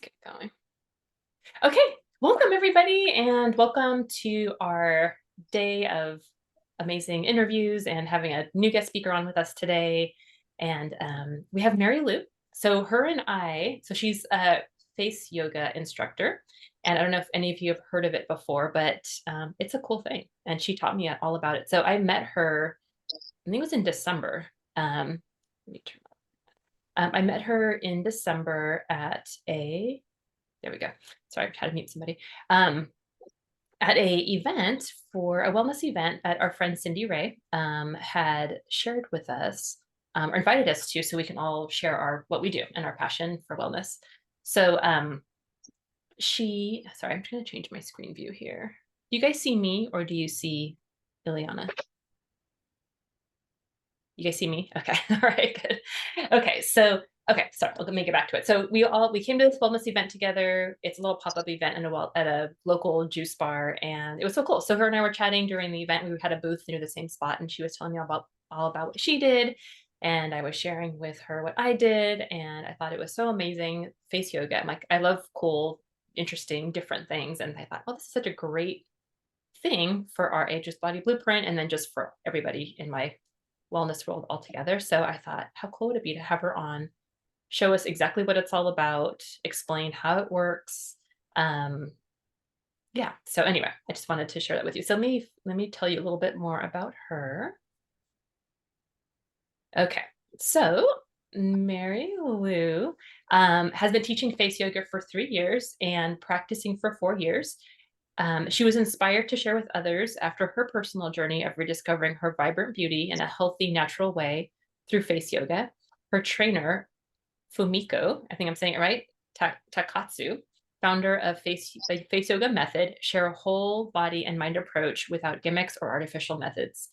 Let's get going. Okay, welcome everybody, and welcome to our day of amazing interviews and having a new guest speaker on with us today. And we have Mary Lou. So she's a face yoga instructor. And I don't know if any of you have heard of it before, but it's a cool thing. And she taught me all about it. So I met her, I think it was in December. Let me turn I met her in December there we go. Sorry, I tried to mute somebody. At a wellness event that our friend Cindy Ray had shared with us, or invited us to, so we can all share what we do and our passion for wellness. So sorry, I'm trying to change my screen view here. Do you guys see me or do you see Ileana? You guys see me? Okay. All right, good. Okay, sorry, let me get back to it. So we came to this wellness event together. It's a little pop-up event at a local juice bar, and it was so cool. So her and I were chatting during the event. We had a booth near the same spot, and she was telling me all about what she did, and I was sharing with her what I did, and I thought it was so amazing. Face yoga. I'm like, I love cool, interesting, different things, and I thought, well, this is such a great thing for our Ageless Body Blueprint, and then just for everybody in my wellness world altogether. So I thought, how cool would it be to have her on, show us exactly what it's all about, explain how it works. Yeah. So anyway, I just wanted to share that with you. So let me tell you a little bit more about her. Okay. So Mary Lou has been teaching face yoga for 3 years and practicing for 4 years. She was inspired to share with others after her personal journey of rediscovering her vibrant beauty in a healthy, natural way through face yoga. Her trainer, Fumiko, I think I'm saying it right, Takatsu, founder of the face yoga method, share a whole body and mind approach without gimmicks or artificial methods.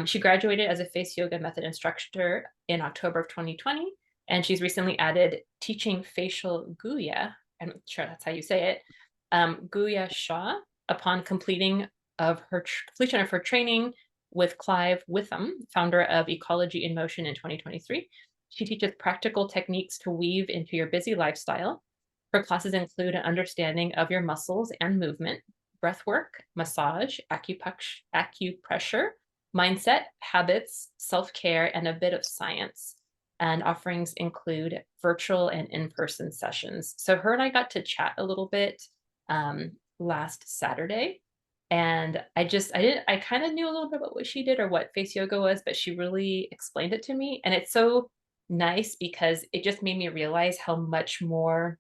She graduated as a face yoga method instructor in October of 2020, and she's recently added teaching facial guya, I'm not sure that's how you say it, Guya Shah, upon completion of her training with Clive Witham, founder of Ecology in Motion in 2023. She teaches practical techniques to weave into your busy lifestyle. Her classes include an understanding of your muscles and movement, breath work, massage, acupressure, mindset, habits, self-care, and a bit of science. And offerings include virtual and in-person sessions. So her and I got to chat a little bit last Saturday. And I kind of knew a little bit about what she did or what face yoga was, but she really explained it to me. And it's so nice because it just made me realize how much more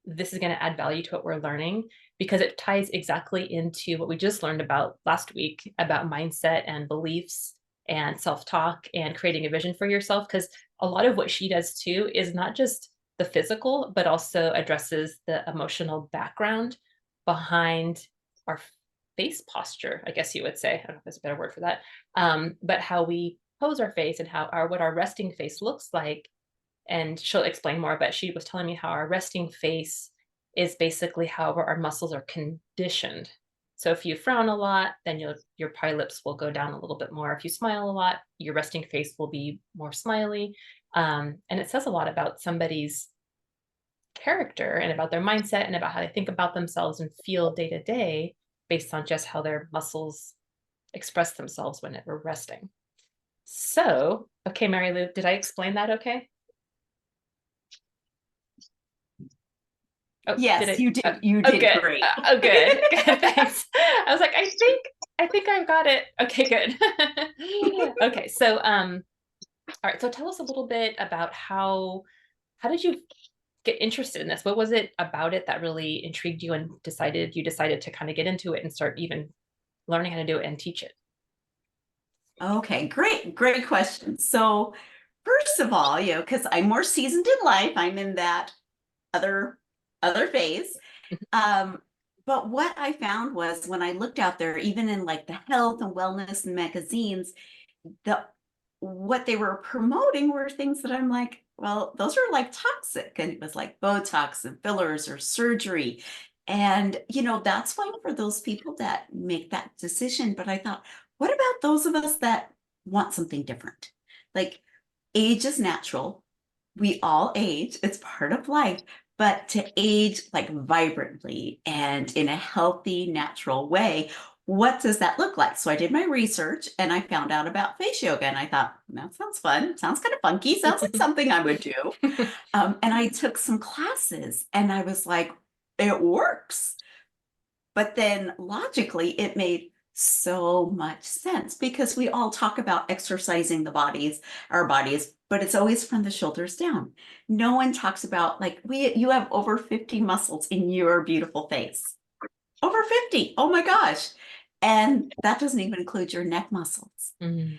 this is going to add value to what we're learning, because it ties exactly into what we just learned about last week about mindset and beliefs and self-talk and creating a vision for yourself. Because a lot of what she does too is not just the physical, but also addresses the emotional background behind our face posture, I guess you would say. I don't know if there's a better word for that. But how we pose our face and what our resting face looks like. And she'll explain more, but she was telling me how our resting face is basically how our muscles are conditioned. So if you frown a lot, then your pie lips will go down a little bit more. If you smile a lot, your resting face will be more smiley. And it says a lot about somebody's character and about their mindset and about how they think about themselves and feel day to day based on just how their muscles express themselves when we're resting. So, okay, Mary Lou, did I explain that okay? Oh, yes, you did. You oh, did good. great. Good. Good. Thanks. I was like, I think I've got it. Okay, good. Okay, so all right. So tell us a little bit about how did you get interested in this? What was it about it that really intrigued you and you decided to kind of get into it and start even learning how to do it and teach it? Okay, great question. So, first of all, because I'm more seasoned in life, I'm in that other phase. Um, but what I found was when I looked out there, even in like the health and wellness magazines, the what they were promoting were things that I'm like, well, those are like toxic. And it was like Botox and fillers or surgery. And, that's fine for those people that make that decision. But I thought, what about those of us that want something different? Like, age is natural. We all age, it's part of life. but to age like vibrantly and in a healthy, natural way. What does that look like? So I did my research and I found out about face yoga, and I thought, that sounds fun. Sounds kind of funky. Sounds like something I would do. And I took some classes and I was like, it works. But then logically, it made so much sense because we all talk about exercising our bodies, but it's always from the shoulders down. No one talks about like you have over 50 muscles in your beautiful face. Over 50. Oh my gosh. And that doesn't even include your neck muscles. Mm,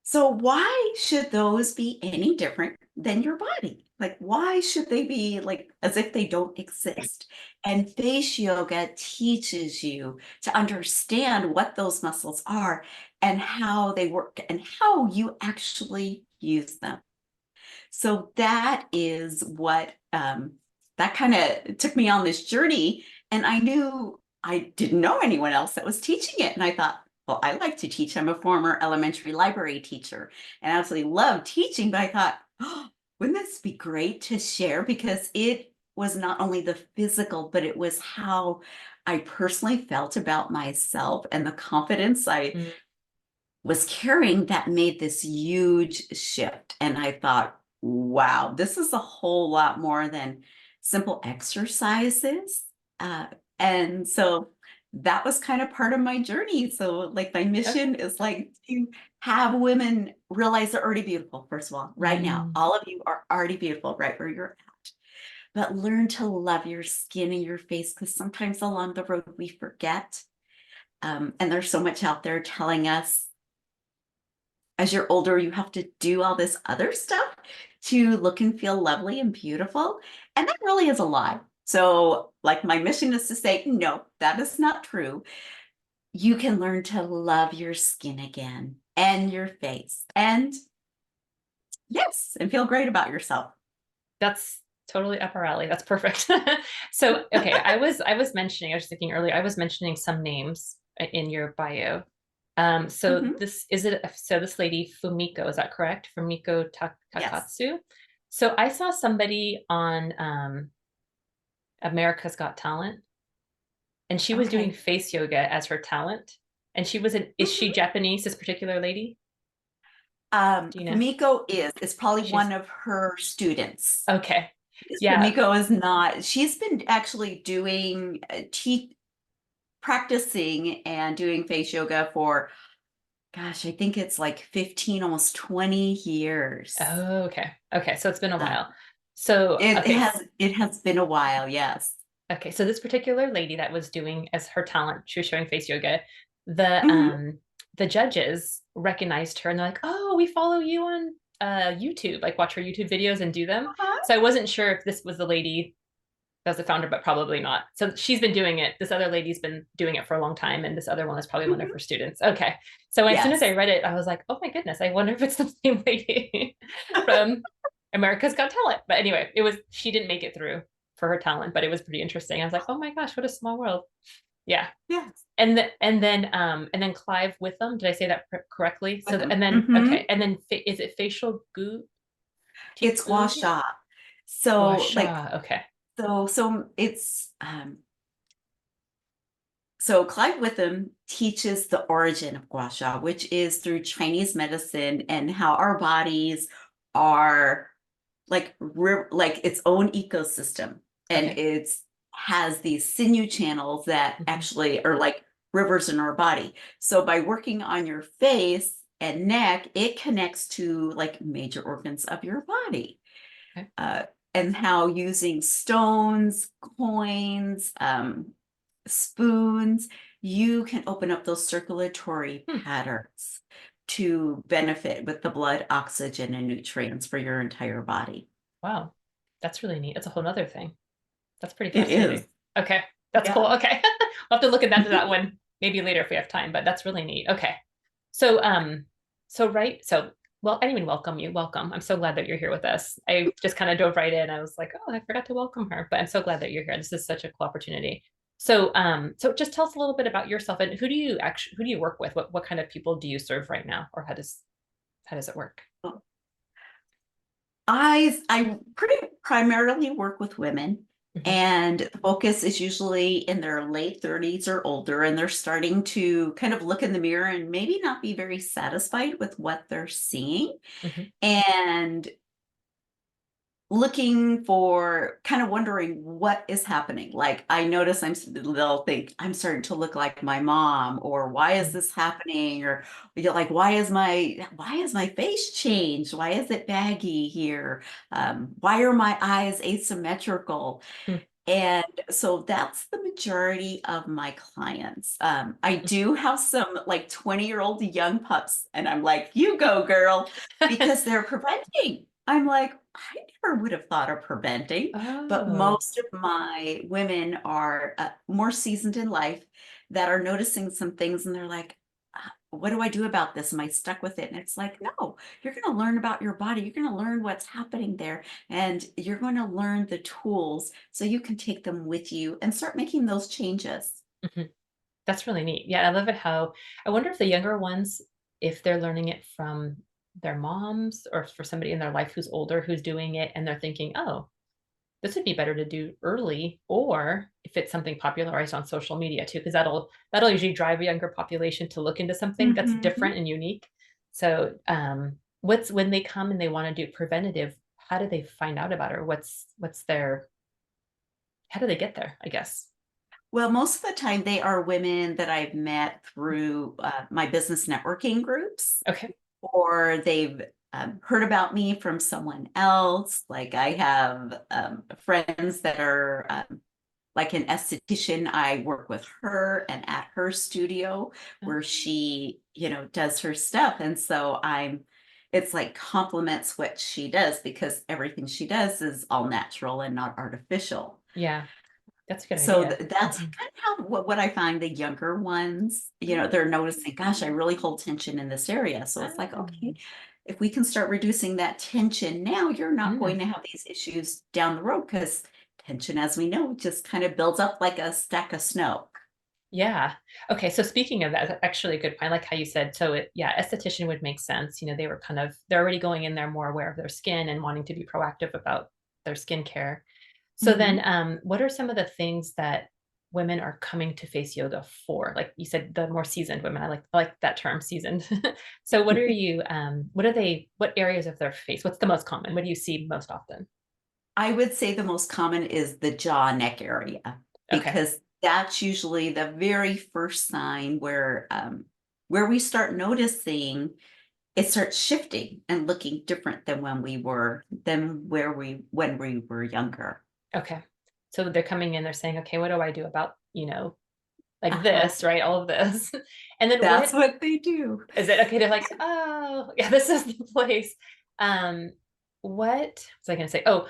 So why should those be any different than your body? Like, why should they be like as if they don't exist? And face yoga teaches you to understand what those muscles are and how they work and how you actually use them. So that is what that kind of took me on this journey. And I knew I didn't know anyone else that was teaching it. And I thought, well, I like to teach. I'm a former elementary library teacher and I absolutely love teaching. But I thought, oh, wouldn't this be great to share? Because it was not only the physical, but it was how I personally felt about myself and the confidence I mm, was carrying that made this huge shift. And I thought, wow, this is a whole lot more than simple exercises. Uh, and so that was kind of part of my journey. So, like, my okay. mission is like to have women realize they're already beautiful, first of all, right now. Mm, All of you are already beautiful right where you're at. But learn to love your skin and your face because sometimes along the road we forget. And there's so much out there telling us as you're older, you have to do all this other stuff to look and feel lovely and beautiful. And that really is a lie. So, like, my mission is to say, no, that is not true. You can learn to love your skin again and your face. And yes, and feel great about yourself. that's totally up our alley. That's perfect. So, okay, I was mentioning, I was thinking earlier, I was mentioning some names in your bio. So Mhm. this lady Fumiko, is that correct? Fumiko Yes. Takatsu. So I saw somebody on America's Got Talent, and she was doing Okay. face yoga as her talent. And is she Mhm. Japanese, this particular lady? Do you know? Fumiko is probably She's one of her students. okay. Yeah. Fumiko is not, she's been actually doing practicing and doing face yoga for, gosh, I think it's like 15, almost 20 years. Oh, okay. Okay. So it's been a Uh, while. So, it has been a while, yes. okay. So this particular lady that was doing as her talent, she was showing face yoga. The Hmm. um the judges recognized her and they're like, "Oh, we follow you on YouTube. Like watch her YouTube videos and do them." Uh-huh. So I wasn't sure if this was the lady that was the founder, but probably not. So she's been doing it. This other lady's been doing it for a long time, and this other one is probably one of Hmm. her students. Okay. So as soon as I Yes. read it, I was like, "Oh my goodness, I wonder if it's the same lady from America's Got Talent." But anyway, she didn't make it through for her talent, but it was pretty interesting. I was like, "Oh my gosh, what a small world." Yeah. Yes. And then Clive Witham, did I say that correctly? With So them. and then Hmm. okay, and then is it facial goo It's gua gu sha. So like Guasha? Okay. so it's so Clive Witham teaches the origin of gua sha, which is through Chinese medicine and how our bodies are like its own ecosystem, and Okay. it's has these sinew channels that Mhm. actually are like rivers in our body. So by working on your face and neck, it connects to like major organs of your body. Okay. uh, and how using stones, coins, spoons, you can open up those circulatory Hmm. patterns to benefit with the blood, oxygen, and nutrients for your entire body. Wow. That's really neat. That's a whole nother thing. That's pretty It is. fascinating. Okay. That's cool. Yeah. Okay. We'll have to look at that one maybe later if we have time, but that's really neat. Okay. So well, I didn't even welcome you. Welcome. I'm so glad that you're here with us. I just kind of dove right in. I was like, oh, I forgot to welcome her, but I'm so glad that you're here. This is such a cool opportunity. So just tell us a little bit about yourself and who do you work with? What kind of people do you serve right now? Or how does it work? I pretty primarily work with women, Mhm, and the focus is usually in their late 30s or older, and they're starting to kind of look in the mirror and maybe not be very satisfied with what they're seeing. mhm, And looking for kind of wondering what is happening. Like I notice they'll think I'm starting to look like my mom, or why is mm, this happening? Or you're like, why is my face changed? Why is it baggy here? Why are my eyes asymmetrical? mm, And so that's the majority of my clients. I do have some like 20-year-old young pups, and I'm like, you go, girl, mm. because they're preventing. I'm like, I never would have thought of preventing, but Oh. most of my women are more seasoned in life that are noticing some things, and they're like, what do I do about this? Am I stuck with it? And it's like, no, you're going to learn about your body. You're going to learn what's happening there, and you're going to learn the tools so you can take them with you and start making those changes. Mhm. That's really neat. Yeah, I love it how I wonder if the younger ones, if they're learning it from their moms or for somebody in their life who's older who's doing it and they're thinking, oh, this would be better to do early, or if it's something popularized on social media too, because that'll usually drive a younger population to look into something that's Mhm. different and unique. So what's when they come and they want to do preventative, how do they find out about it? Or what's their how do they get there, I guess? Well, most of the time they are women that I've met through my business networking groups, Okay. or they've heard about me from someone else. Like I have friends that are like an esthetician. I work with her and at her studio Oh, where she, does her stuff. And so it's like complements what she does because everything she does is all natural and not artificial. yeah, that's a good So idea. that's Mhm. kind of how what I find the younger ones, they're Oh, noticing, gosh, I really hold tension in this area. So it's like, okay, oh, if we can start reducing that tension now, you're not mm. going to have these issues down the road because tension, as we know, just kind of builds up like a stack of snow. Yeah. Okay. So speaking of that, that's actually a good point. I like how you said, so yeah, esthetician would make sense. They were they're already going in there more aware of their skin and wanting to be proactive about their skincare. So then, Mhm. what are some of the things that women are coming to face yoga for? Like you said, the more seasoned women. I like that term, seasoned. So what areas of their face? What's the most common? What do you see most often? I would say the most common is the jaw neck area Okay. because that's usually the very first sign where we start noticing it starts shifting and looking different than when we were younger. Okay. So they're coming in, they're saying, okay, what do I do about, like Uh-huh. this, right? All of this. And then That's what what they do. is it okay to like, oh, yeah, this is the place. Um, what was I gonna say? Oh,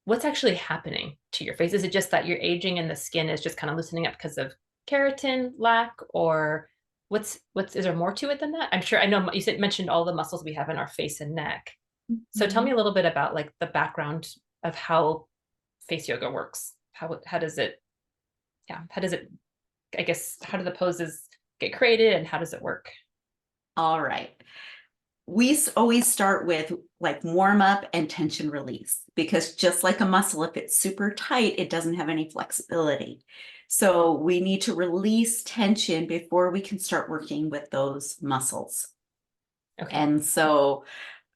what's actually happening to your face? Is it just that you're aging and the skin is just kind of loosening up because of keratin lack, or what's is there more to it than that? I'm sure I know you mentioned all the muscles we have in our face and neck. So tell me Mhm. a little bit about like the background of how face yoga works. How does it, yeah, how does it, I guess, how do the poses get created and how does it work? All right. Always start with like warm up and tension release because just like a muscle, if it's super tight, it doesn't have any flexibility. So we need to release tension before we can start working with those muscles. Okay. And so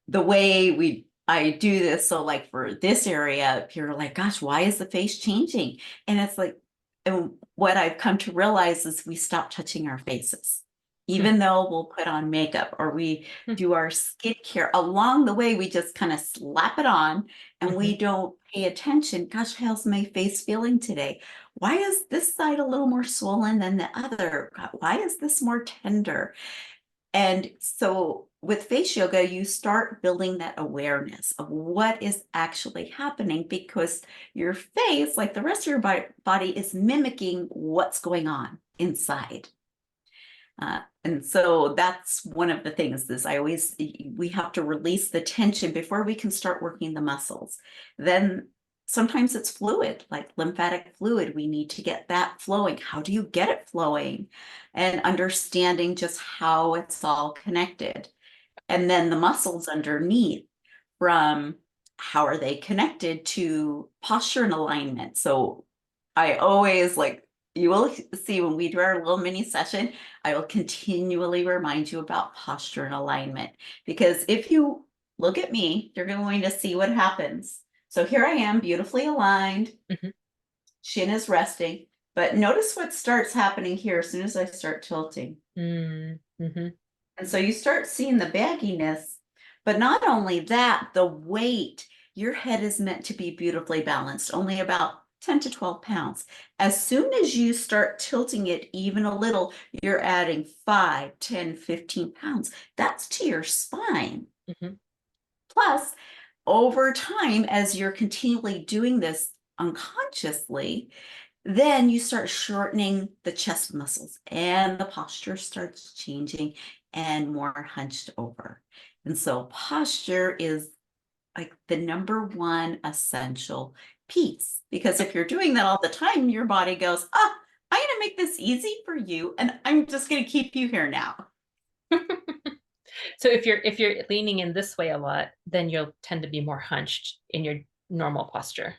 the way I do this, so like for this area, you're like, gosh, why is the face changing? And it's like, and what I've come to realize is we stop touching our faces. Hmm. Even though we'll put on makeup or we Hmm. do our skincare, along the way, we just kind of slap it on and we Hmm. don't pay attention. Gosh, how's my face feeling today? Why is this side a little more swollen than the other? Why is this more tender? And so with face yoga, you start building that awareness of what is actually happening because your face, like the rest of your body, is mimicking what's going on inside. And so that's one of the things is we have to release the tension before we can start working the muscles. Then sometimes it's fluid, like lymphatic fluid. We need to get that flowing. How do you get it flowing? And understanding just how it's all connected. And then the muscles underneath. from how are they connected to posture and alignment. So I always like, you will see when we do our little mini session, I will continually remind you about posture and alignment, because if you look at me, you're going to see what happens. So here I am, beautifully aligned, Mhm. chin is resting, but notice what starts happening here as soon as I start tilting. Mhm. And so you start seeing the bagginess, but not only that, the weight. Your head is meant to be beautifully balanced, only about 10 to 12 pounds. As soon as you start tilting it even a little, you're adding 5, 10, 15 pounds. That's to your spine. Mhm. Plus, over time, as you're continually doing this unconsciously, then you start shortening the chest muscles and the posture starts changing and more hunched over. And so posture is like the number one essential piece, because if you're doing that all the time, your body goes, ah, I'm going to make this easy for you and I'm just going to keep you here now. So if you're leaning in this way a lot, then you'll tend to be more hunched in your normal posture.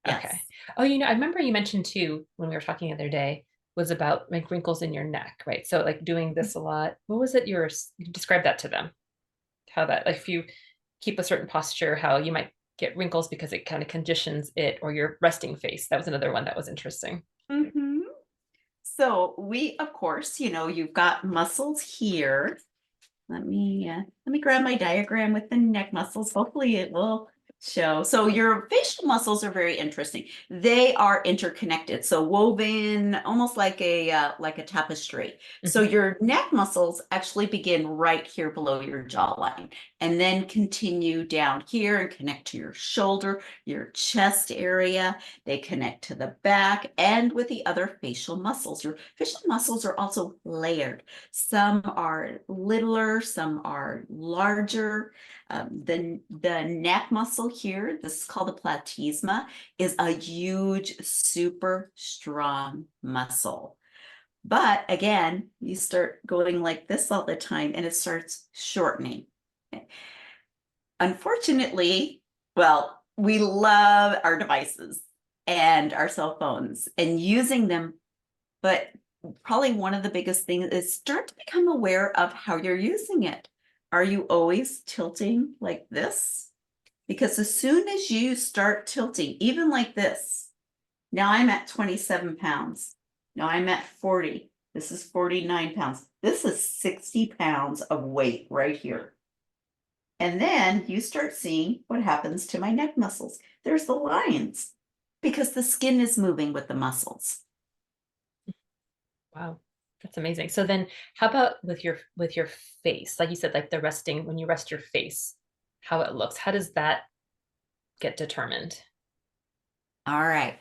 Okay. Yes. Oh, I remember you mentioned too when we were talking the other day was about like wrinkles in your neck, right? So like doing this a lot. What was it? You describe that to them. How that like if you keep a certain posture, how you might get wrinkles because it kind of conditions it, or your resting face. That was another one that was interesting. Mhm. So we, of course, you've got muscles here. Let me grab my diagram with the neck muscles. Hopefully it will show. So your facial muscles are very interesting. They are interconnected, so woven almost like a tapestry. So Mhm. your neck muscles actually begin right here below your jawline and then continue down here and connect to your shoulder, your chest area. They connect to the back and with the other facial muscles. Your facial muscles are also layered. Some are littler, some are larger. The neck muscle here, this is called the platysma, is a huge, super strong muscle. But again, you start going like this all the time and it starts shortening. Unfortunately, well, we love our devices and our cell phones and using them, but probably one of the biggest things is start to become aware of how you're using it. Are you always tilting like this? Because as soon as you start tilting, even like this, now I'm at 27 pounds. Now I'm at 40. This is 49 pounds. This is 60 pounds of weight right here. And then you start seeing what happens to my neck muscles. There's the lines because the skin is moving with the muscles. Wow. That's amazing. So then how about with your face? Like you said, like the resting, when you rest your face, how it looks. How does that get determined? All right.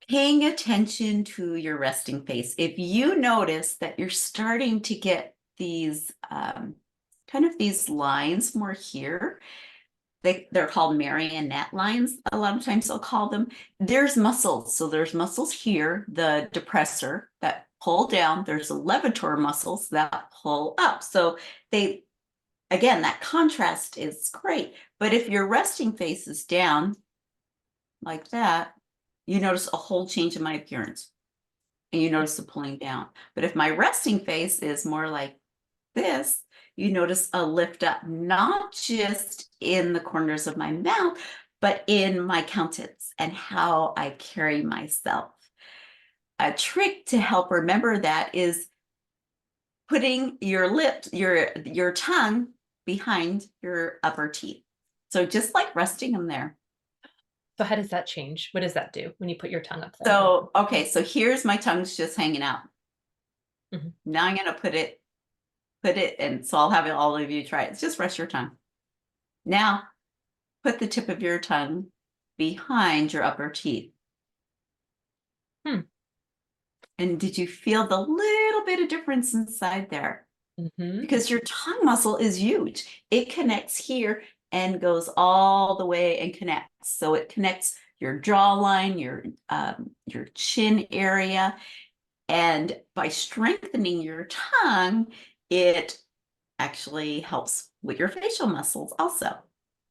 Paying attention to your resting face. If you notice that you're starting to get these kind of these lines more here, they're called marionette lines. A lot of times I'll call them. There's muscles. So there's muscles here, the depressor that pull down. There's the levator muscles that pull up. So they, again, that contrast is great. But if your resting face is down like that, you notice a whole change in my appearance and you notice the pulling down. But if my resting face is more like this, you notice a lift up, not just in the corners of my mouth, but in my countenance and how I carry myself. A trick to help remember that is putting your lips, your tongue behind your upper teeth. So just like resting them there. So how does that change? What does that do when you put your tongue up there? So, okay, so here's my tongue's just hanging out. Mhm. Now I'm gonna put it, and so I'll have all of you try it. Just rest your tongue. Now, put the tip of your tongue behind your upper teeth. Hmm. And did you feel the little bit of difference inside there? Mhm. Because your tongue muscle is huge. It connects here and goes all the way and connects. So it connects your jawline, your chin area, and by strengthening your tongue, it actually helps with your facial muscles also.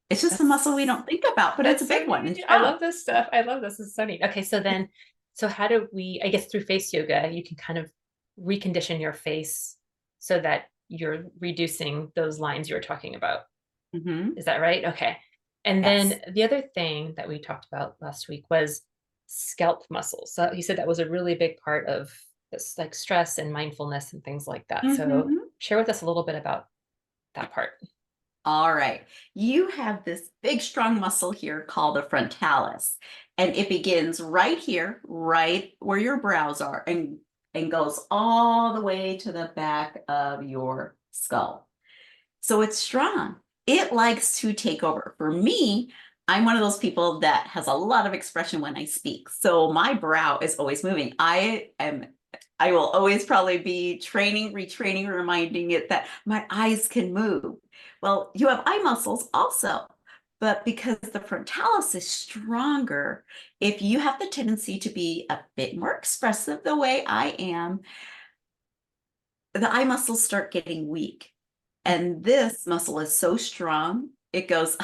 It's just a muscle we don't think about, but it's a That's so big one and neat. I strong. love this stuff. I love this. This is so neat. Okay, so then, so how do we, I guess through face yoga, you can kind of recondition your face so that you're reducing those lines you were talking about. Hmm. Is that right? Okay. And Yes. then the other thing that we talked about last week was scalp muscles. So you said that was a really big part of this, like stress and mindfulness and things like that. So Hmm. share with us a little bit about that part. All right. You have this big, strong muscle here called the frontalis, and it begins right here, right where your brows are, and goes all the way to the back of your skull. So it's strong. It likes to take over. For me, I'm one of those people that has a lot of expression when I speak. So my brow is always moving. I will always probably be training, retraining, reminding it that my eyes can move. Well, you have eye muscles also, but because the frontalis is stronger, if you have the tendency to be a bit more expressive the way I am, the eye muscles start getting weak. And this muscle is so strong, it goes,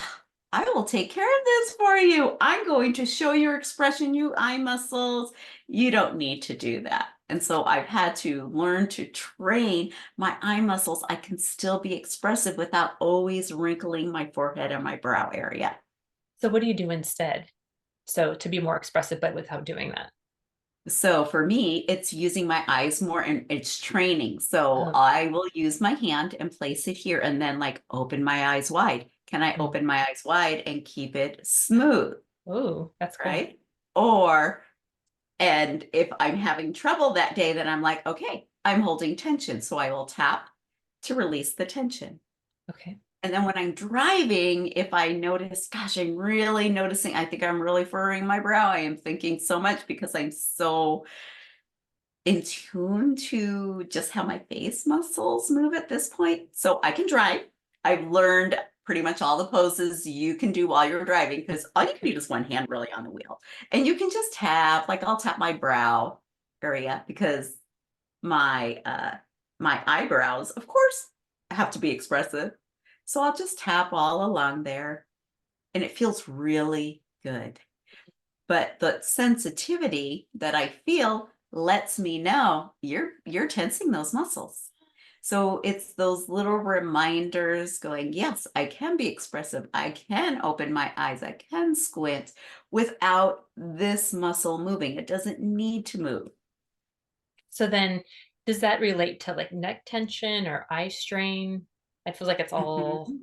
I will take care of this for you. I'm going to show your expression, you eye muscles. You don't need to do that. And so I've had to learn to train my eye muscles. I can still be expressive without always wrinkling my forehead and my brow area. So what do you do instead? So to be more expressive, but without doing that. So for me, it's using my eyes more and it's training. So Oh, I will use my hand and place it here and then like open my eyes wide. Can I mm. open my eyes wide and keep it smooth, Oh, that's cool. right? Or, and if I'm having trouble that day, then I'm like, okay, I'm holding tension. So I will tap to release the tension. Okay. And then when I'm driving, if I notice, gosh, I'm really noticing, I think I'm really furrowing my brow. I am thinking so much because I'm so in tune to just how my face muscles move at this point. So I can drive. I've learned pretty much all the poses you can do while you're driving because all you can do is one hand really on the wheel. And you can just tap, like I'll tap my brow area because my eyebrows, of course, have to be expressive. So I'll just tap all along there and it feels really good. But the sensitivity that I feel lets me know you're tensing those muscles. So it's those little reminders going, yes, I can be expressive. I can open my eyes. I can squint without this muscle moving. It doesn't need to move. So then does that relate to like neck tension or eye strain? I feel like it's all, Mhm.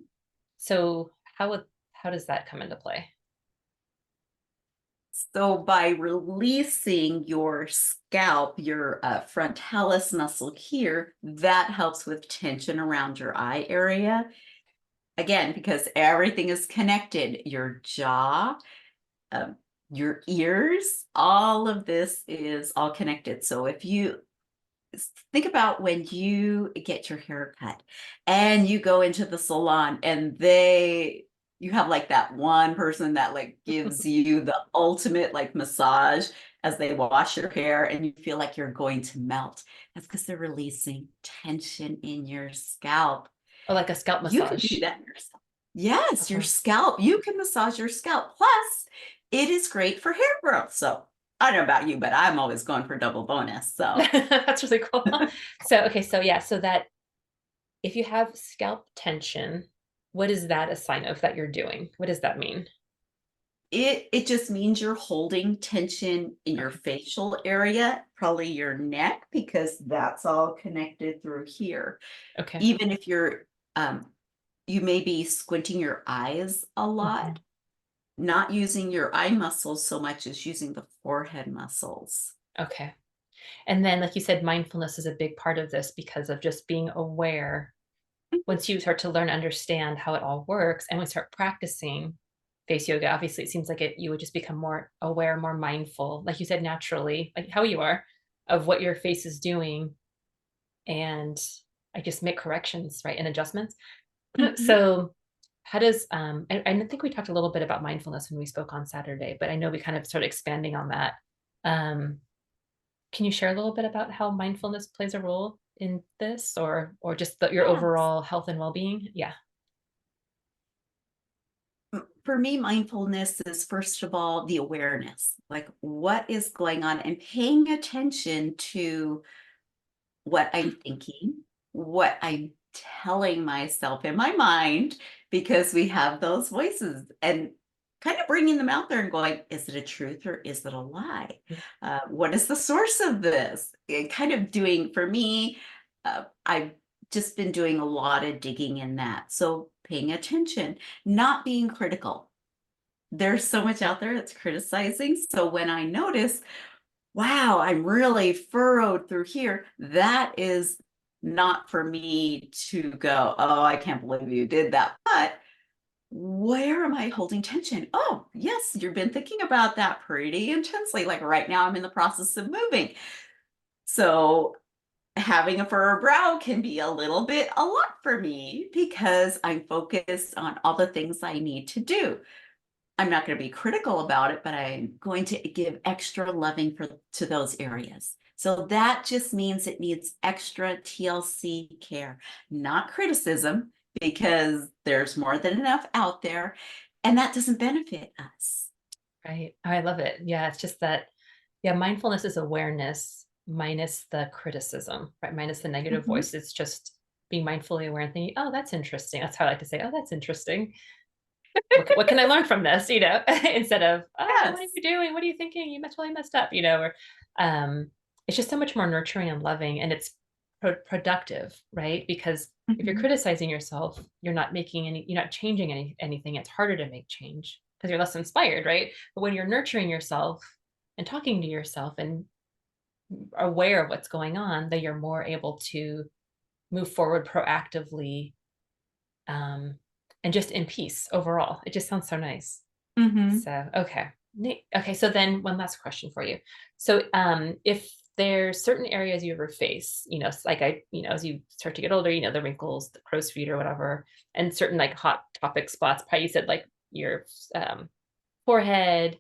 so how does that come into play? So by releasing your scalp, your frontalis muscle here, that helps with tension around your eye area. Again, because everything is connected, your jaw, um, your ears, all of this is all connected. So if you think about when you get your hair cut and you go into the salon and you have like that one person that like gives you the ultimate like massage as they wash your hair and you feel like you're going to melt. That's because they're releasing tension in your scalp. Or like a scalp You can massage? do that yourself. Yes, your Uh-huh. scalp. You can massage your scalp. Plus, it is great for hair growth. So I don't know about you, but I'm always going for double bonus. So That's really cool. So, okay, so yeah, so that if you have scalp tension, what is that a sign of that you're doing? What does that mean? it just means you're holding tension in your Okay. facial area, probably your neck, because that's all connected through here. Okay. Even if um you may be squinting your eyes a Mhm. lot, not using your eye muscles so much as using the forehead muscles. Okay. And then, like you said, mindfulness is a big part of this because of just being aware. Once you start to learn, understand how it all works, and we start practicing face yoga, obviously, it seems like you would just become more aware, more mindful, like you said, naturally, like how you are, of what your face is doing, and I just make corrections, right, and adjustments. Mhm. So, how does I think we talked a little bit about mindfulness when we spoke on Saturday, but I know we kind of started expanding on that. Um, can you share a little bit about how mindfulness plays a role in this, or just your Yes. overall health and well-being? Yeah. For me, mindfulness is first of all the awareness, like what is going on, and paying attention to what I'm thinking, what I'm telling myself in my mind, because we have those voices, and kind of bringing them out there and going, is it a truth or is it a lie? What is the source of this? And kind of doing, for me, I've just been doing a lot of digging in that. So paying attention, not being critical. There's so much out there that's criticizing. So when I notice, wow, I'm really furrowed through here, that is not for me to go, oh, I can't believe you did that. But where am I holding tension? Oh, yes, you've been thinking about that pretty intensely. Like right now, I'm in the process of moving. So having a furrowed brow can be a lot for me because I'm focused on all the things I need to do. I'm not going to be critical about it, but I'm going to give extra loving to those areas. So that just means it needs extra TLC care, not criticism, because there's more than enough out there, and that doesn't benefit us. Right. Oh, I love it. Yeah, it's just that, yeah, mindfulness is awareness minus the criticism, right? Minus the negative Mhm. voice. It's just being mindfully aware and thinking, oh, that's interesting. That's how I like to say, oh, that's interesting. What can I learn from this? Instead of, oh, what are Yes. you doing? What are you thinking? You totally messed up, or um, it's just so much more nurturing and loving, and it's productive, right? Because if you're Mhm. criticizing yourself, you're not changing anything. It's harder to make change because you're less inspired, right? But when you're nurturing yourself and talking to yourself and aware of what's going on, then you're more able to move forward proactively, um, and just in peace overall. It just sounds so nice. Mhm. So, okay. Okay, so then one last question for you. So, if there's certain areas you ever face, as you start to get older, the wrinkles, the crow's feet or whatever, and certain like hot topic spots, probably you said like your forehead,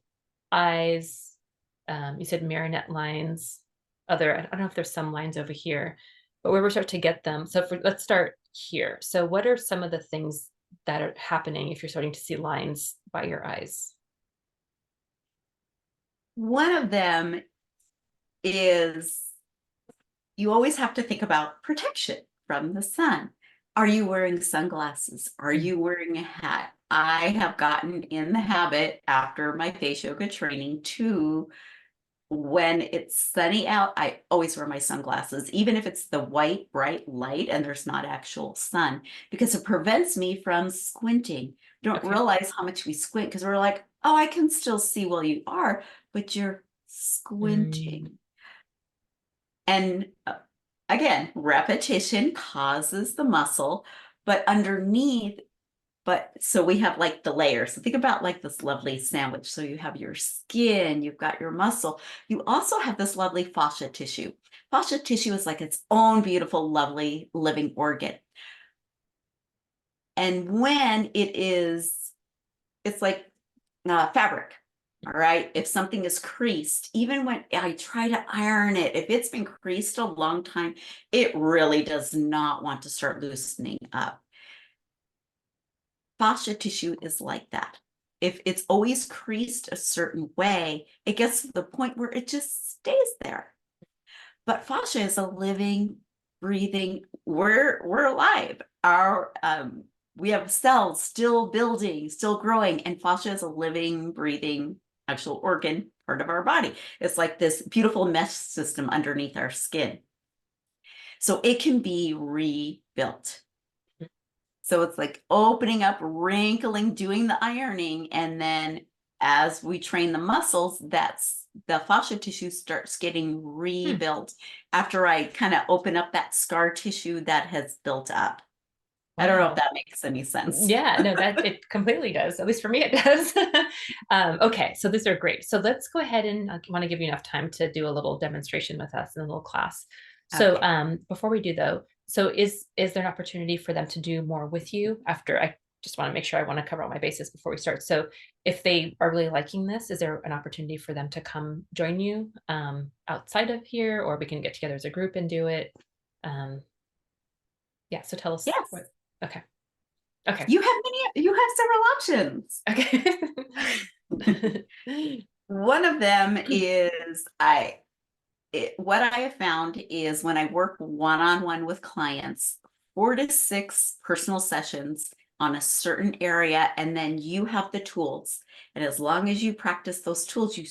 eyes, you said marionette lines, I don't know if there's some lines over here, but where we start to get them. So let's start here. So what are some of the things that are happening if you're starting to see lines by your eyes? One of them is you always have to think about protection from the sun. Are you wearing sunglasses? Are Mm, you wearing a hat? I have gotten in the habit after my face yoga training to, when it's sunny out, I always wear my sunglasses, even if it's the white, bright light and there's not actual sun, because it prevents me from squinting. Don't okay. realize how much we squint because we're like, oh, I can still see while you are, but you're Mm, squinting. And again, repetition causes the muscle, but underneath, but so we have like the layers. So think about like this lovely sandwich. So you have your skin, you've got your muscle. You also have this lovely fascia tissue. Fascia tissue is like its own beautiful, lovely living organ. And when it is, it's like fabric. All right. If something is creased, even when I try to iron it, if it's been creased a long time, it really does not want to start loosening up. Fascia tissue is like that. If it's always creased a certain way, it gets to the point where it just stays there. But fascia is a living, breathing, we're alive. Our we have cells still building, still growing, and fascia is a living, breathing actual organ part of our body. It's like this beautiful mesh system underneath our skin. So it can be rebuilt. So it's like opening up, wrinkling, doing the ironing, and then as we train the muscles, that's the fascia tissue starts getting hmm. rebuilt after I kind of open up that scar tissue that has built up. I don't know if Wow. that makes any sense. Yeah, no, that it completely does. At least for me, it does. Okay, so these are great. So let's go ahead and I want to give you enough time to do a little demonstration with us in a little class. So Okay. before we do though, so is there an opportunity for them to do more with you after I just want to make sure I want to cover all my bases before we start. So if they are really liking this, is there an opportunity for them to come join you outside of here, or we can get together as a group and do it? Um, yeah, so tell us Yes. what, okay. Okay. You have several options. Okay. One of them is what I have found is when I work one-on-one with clients, 4 to 6 personal sessions on a certain area, and then you have the tools. And as long as you practice those tools, you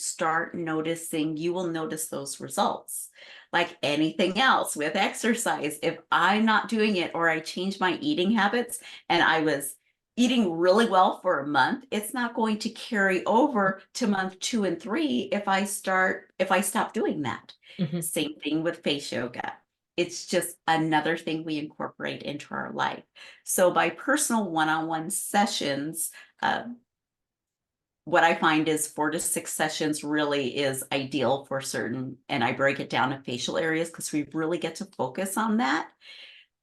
will notice those results. Like anything else with exercise, if I'm not doing it or I change my eating habits and I was eating really well for a month, it's not going to carry over to month 2 and 3 if I stop doing that. Mhm. Same thing with face yoga. It's just another thing we incorporate into our life. So by personal one-on-one sessions, what I find is 4 to 6 sessions really is ideal for certain, and I break it down to facial areas because we really get to focus on that.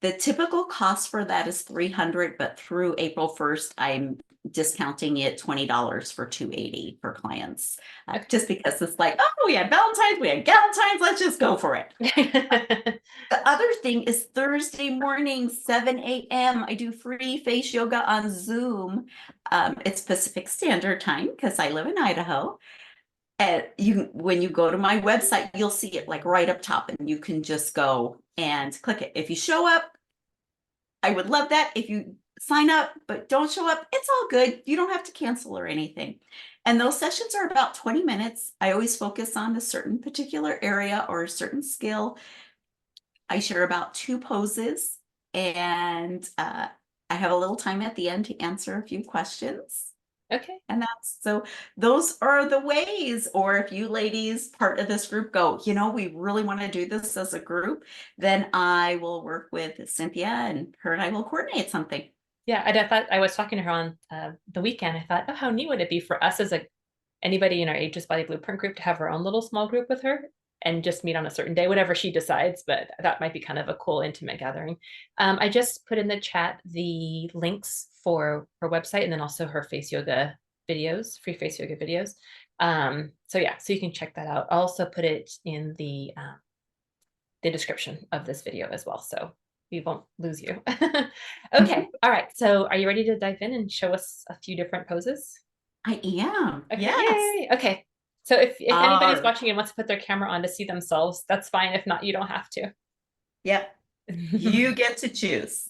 The typical cost for that is $300, but through April 1st, I'm discounting it $20 for $280 for clients. Just because it's like, oh, we had Galentine's, let's just go for it. Okay. The other thing is Thursday morning, 7 a.m. I do free face yoga on Zoom. It's Pacific Standard Time because I live in Idaho. And when you go to my website, you'll see it like right up top, and you can just go and click it. If you show up, I would love that. If you sign up but don't show up, it's all good. You don't have to cancel or anything. And those sessions are about 20 minutes. I always focus on a certain particular area or a certain skill. I share about 2 poses, and I have a little time at the end to answer a few questions. Okay. And those are the ways. Or if you ladies, part of this group, go, we really want to do this as a group, then I will work with Cynthia, and her and I will coordinate something. Yeah, I thought I was talking to her on the weekend. I thought, oh, how neat would it be for us as anybody in our Ageless Body Blueprint group to have our own little small group with her and just meet on a certain day, whatever she decides. But that might be kind of a cool, intimate gathering. I just put in the chat the links for her website and then also her face yoga videos, free face yoga videos. So yeah, so you can check that out. I'll also put it in the description of this video as well, so we won't lose you. Okay, all right. So are you ready to dive in and show us a few different poses? I am. Okay, Yes. yay. Okay. So if anybody's All watching and wants to put their camera on to see themselves, that's fine. If not, you don't have to. Yep. You get to choose.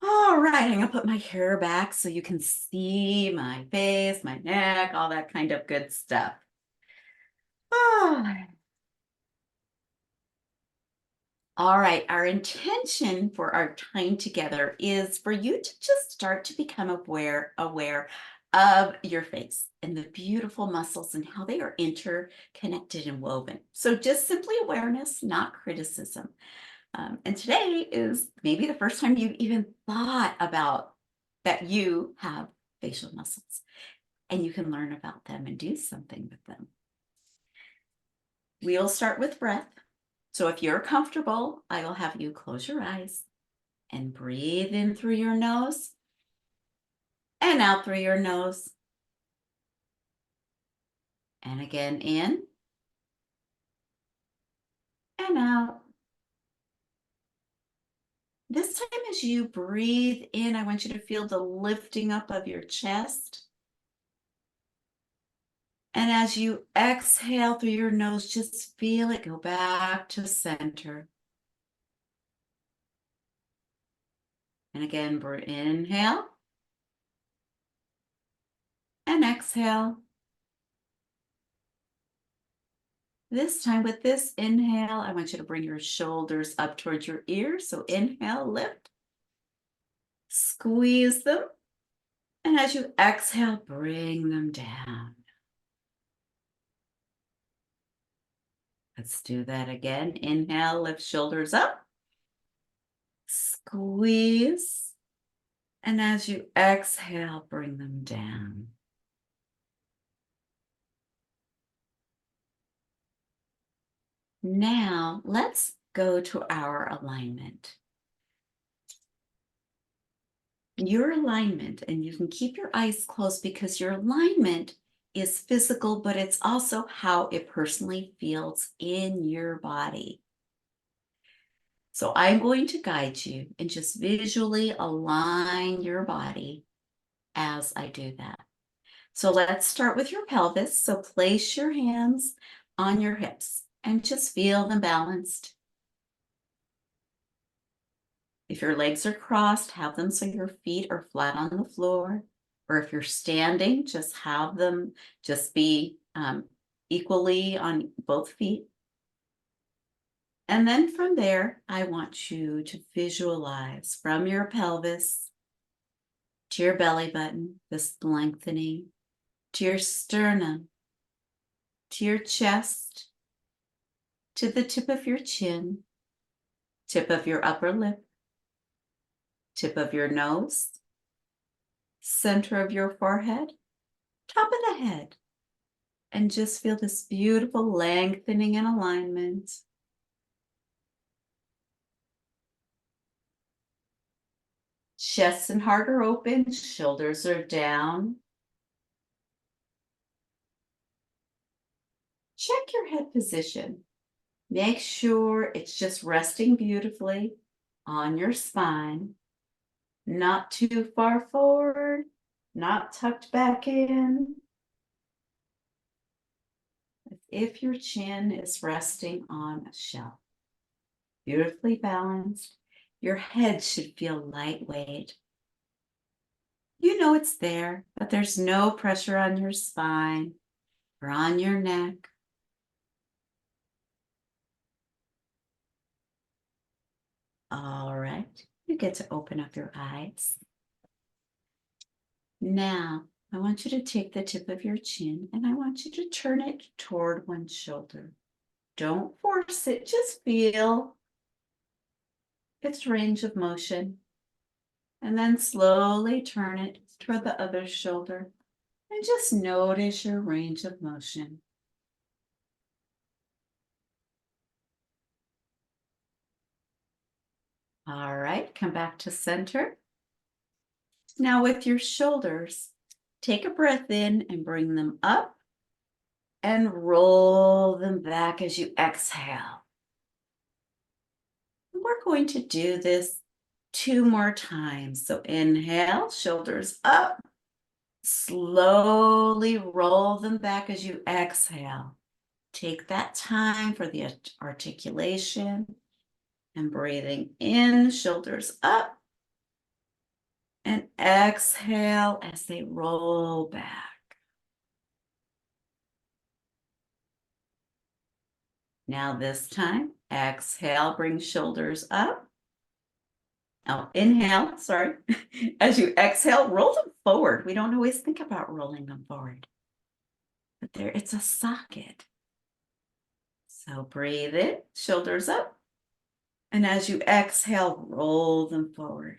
All right, I'm gonna put my hair back so you can see my face, my neck, all that kind of good stuff. Ah. All right, our intention for our time together is for you to just start to become aware of your face and the beautiful muscles and how they are interconnected and woven. So just simply awareness, not criticism. And today is maybe the first time you've even thought about that you have facial muscles, and you can learn about them and do something with them. We'll start with breath. So if you're comfortable, I will have you close your eyes and breathe in through your nose and out through your nose. And again, in and out. This time as you breathe in, I want you to feel the lifting up of your chest. And as you exhale through your nose, just feel it go back to center. And again, inhale and exhale. This time with this inhale, I want you to bring your shoulders up towards your ears. So inhale, lift, squeeze them. And as you exhale, bring them down. Let's do that again. Inhale, lift shoulders up, squeeze. And as you exhale, bring them down. Now, let's go to our alignment. Your alignment, and you can keep your eyes closed because your alignment is physical, but it's also how it personally feels in your body. So I'm going to guide you and just visually align your body as I do that. So let's start with your pelvis. So place your hands on your hips and just feel them balanced. If your legs are crossed, have them so your feet are flat on the floor. Or if you're standing, just have them just be equally on both feet. And then from there, I want you to visualize from your pelvis to your belly button, this lengthening, to your sternum, to your chest, to the tip of your chin, tip of your upper lip, tip of your nose, center of your forehead, top of the head. And just feel this beautiful lengthening and alignment. Chest and heart are open, shoulders are down. Check your head position. Make sure it's just resting beautifully on your spine, not too far forward, not tucked back in. As if your chin is resting on a shelf. Beautifully balanced. Your head should feel lightweight. You know it's there, but there's no pressure on your spine or on your neck. All right, you get to open up your eyes. Now, I want you to take the tip of your chin and I want you to turn it toward one shoulder. Don't force it, just feel its range of motion. And then slowly turn it toward the other shoulder and just notice your range of motion. All right, come back to center. Now with your shoulders, take a breath in and bring them up and roll them back as you exhale. We're going to do this 2 more times. So inhale, shoulders up, slowly roll them back as you exhale. Take that time for the articulation and breathing in, shoulders up, and exhale as they roll back. Now this time, exhale, bring shoulders up. Now inhale, sorry. As you exhale, roll them forward. We don't always think about rolling them forward, but there it's a socket. So breathe in, shoulders up. And as you exhale, roll them forward.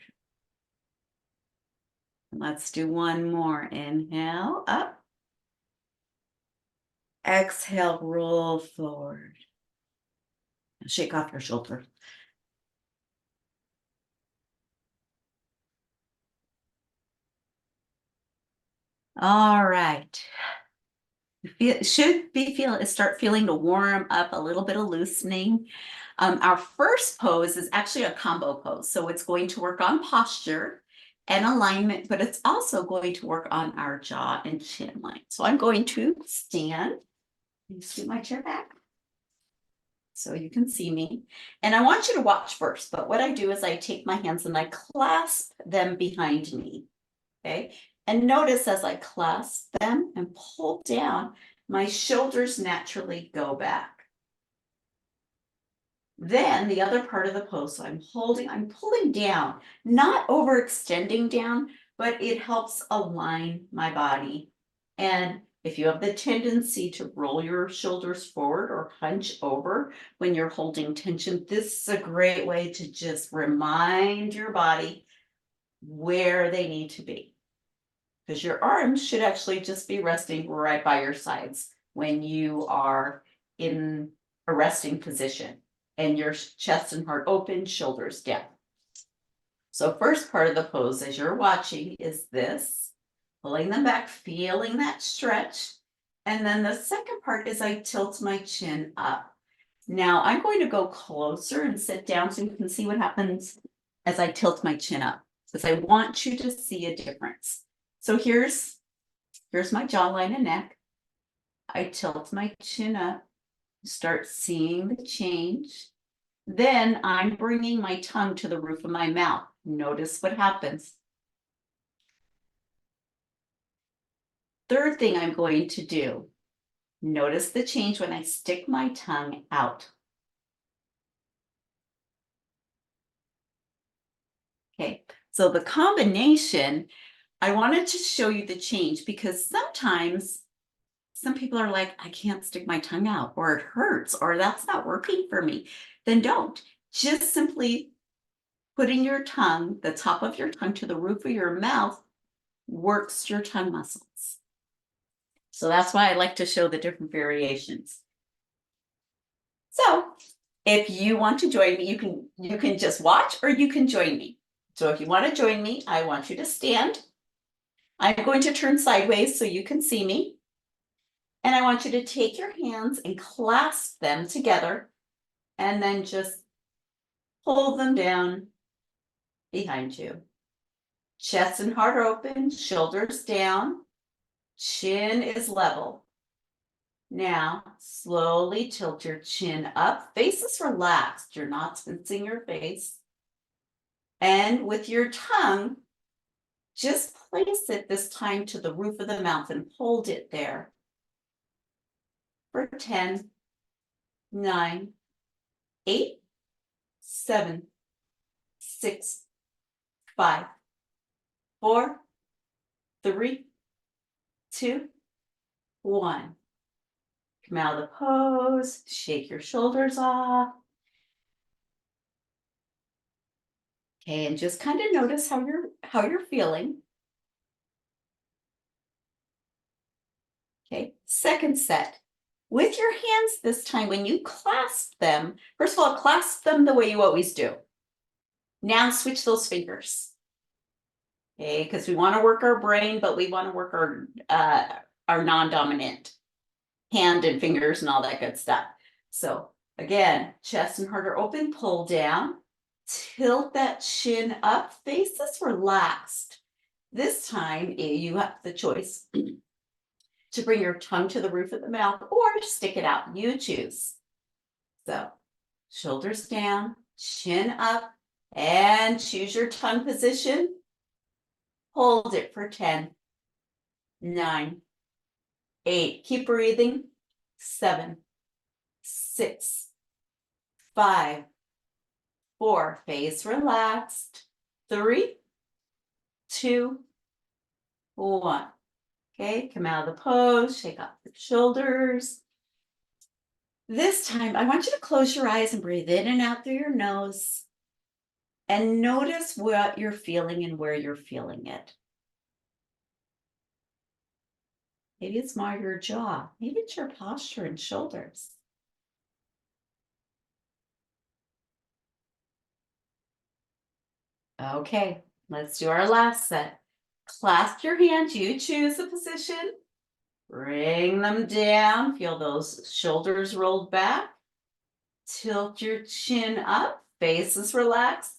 Let's do one more. Inhale, up. Exhale, roll forward. Shake off your shoulder. All right. Start feeling to warm up, a little bit of loosening. Our first pose is actually a combo pose. So it's going to work on posture and alignment, but it's also going to work on our jaw and chin line. So I'm going to stand. Let me scoot my chair back so you can see me. And I want you to watch first, but what I do is I take my hands and I clasp them behind me, okay? And notice as I clasp them and pull down, my shoulders naturally go back. Then the other part of the pose, so I'm pulling down, not overextending down, but it helps align my body. And if you have the tendency to roll your shoulders forward or hunch over when you're holding tension, this is a great way to just remind your body where they need to be. Because your arms should actually just be resting right by your sides when you are in a resting position and your chest and heart open, shoulders down. So first part of the pose as you're watching is this, pulling them back, feeling that stretch. And then the second part is I tilt my chin up. Now I'm going to go closer and sit down so you can see what happens as I tilt my chin up, because I want you to see a difference. So here's my jawline and neck. I tilt my chin up, start seeing the change. Then I'm bringing my tongue to the roof of my mouth. Notice what happens. Third thing I'm going to do, notice the change when I stick my tongue out. Okay, so the combination, I wanted to show you the change because sometimes some people are like, I can't stick my tongue out, or it hurts, or that's not working for me. Then don't. Just simply putting your tongue, the top of your tongue to the roof of your mouth, works your tongue muscles. So that's why I like to show the different variations. So if you want to join me, you can just watch or you can join me. So if you want to join me, I want you to stand. I'm going to turn sideways so you can see me. And I want you to take your hands and clasp them together and then just pull them down behind you. Chest and heart open, shoulders down, chin is level. Now, slowly tilt your chin up, face is relaxed, you're not tensing your face. And with your tongue, just place it this time to the roof of the mouth and hold it there for 10, 9, 8, 7, 6, 5, 4, 3, 2, 1. Come out of the pose, shake your shoulders off. Okay, and just kind of notice how you're feeling. Okay, second set. With your hands this time, when you clasp them, first of all, clasp them the way you always do. Now switch those fingers. Okay, because we want to work our brain, but we want to work our non-dominant hand and fingers and all that good stuff. So again, chest and heart are open, pull down, tilt that chin up, face is relaxed. This time you have the choice to bring your tongue to the roof of the mouth or stick it out. You choose. So shoulders down, chin up, and choose your tongue position. Hold it for 10, 9, 8. Keep breathing. 7, 6, 5, 4. Face relaxed. 3, 2, 1. Okay, come out of the pose, shake off your shoulders. This time, I want you to close your eyes and breathe in and out through your nose. And notice what you're feeling and where you're feeling it. Maybe it's more your jaw. Maybe it's your posture and shoulders. Okay, let's do our last set. Clasp your hands. You choose a position. Bring them down. Feel those shoulders rolled back. Tilt your chin up. Face is relaxed.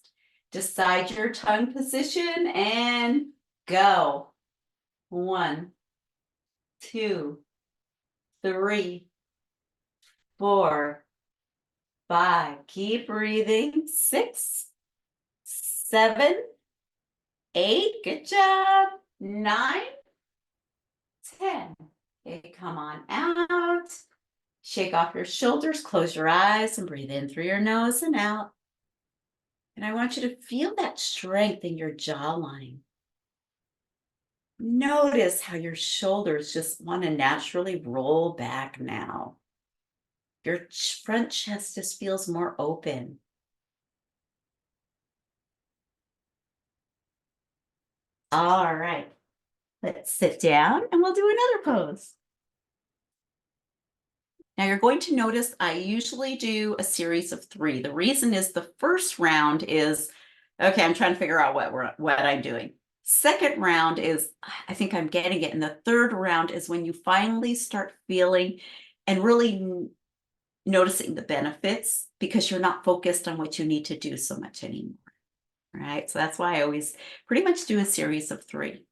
Decide your tongue position and go. 1, 2, 3, 4, 5. Keep breathing. 6, 7, 8. Good job. 9, 10. Okay, come on out. Shake off your shoulders, close your eyes, and breathe in through your nose and out. And I want you to feel that strength in your jawline. Notice how your shoulders just want to naturally roll back now. Your front chest just feels more open. All right, let's sit down and we'll do another pose. Now you're going to notice I usually do a series of 3. The reason is the first round is, okay, I'm trying to figure out what I'm doing. Second round is, I think I'm getting it. And the third round is when you finally start feeling and really noticing the benefits because you're not focused on what you need to do so much anymore. Right? So that's why I always pretty much do a series of 3.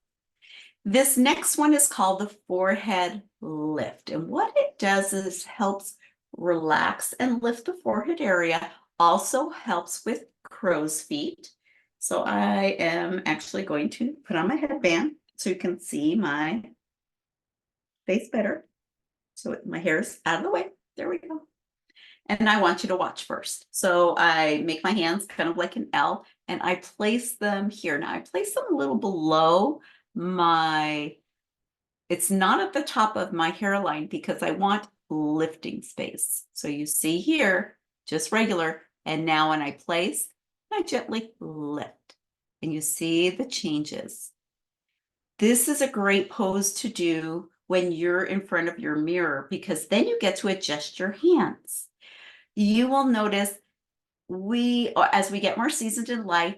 This next one is called the forehead lift. And what it does is helps relax and lift the forehead area. Also helps with crow's feet. So I am actually going to put on my headband so you can see my face better. So my hair is out of the way. There we go. And I want you to watch first. So I make my hands kind of like an L and I place them here. Now I place them a little below my, it's not at the top of my hairline because I want lifting space. So you see here, just regular. And now when I place, I gently lift and you see the changes. This is a great pose to do when you're in front of your mirror because then you get to adjust your hands. You will notice as we get more seasoned in life,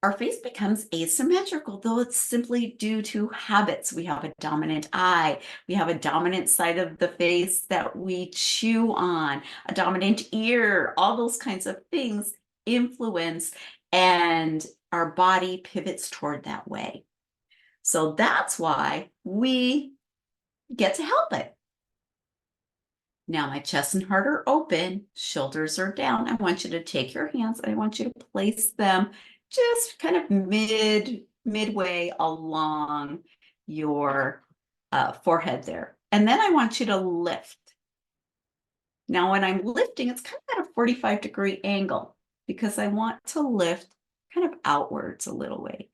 our face becomes asymmetrical, though it's simply due to habits. We have a dominant eye, we have a dominant side of the face that we chew on, a dominant ear, all those kinds of things influence, and our body pivots toward that way. So that's why we get to help it. Now my chest and heart are open, shoulders are down. I want you to take your hands and I want you to place them just kind of midway along your forehead there. And then I want you to lift. Now when I'm lifting, it's kind of at a 45-degree angle because I want to lift kind of outwards a little way.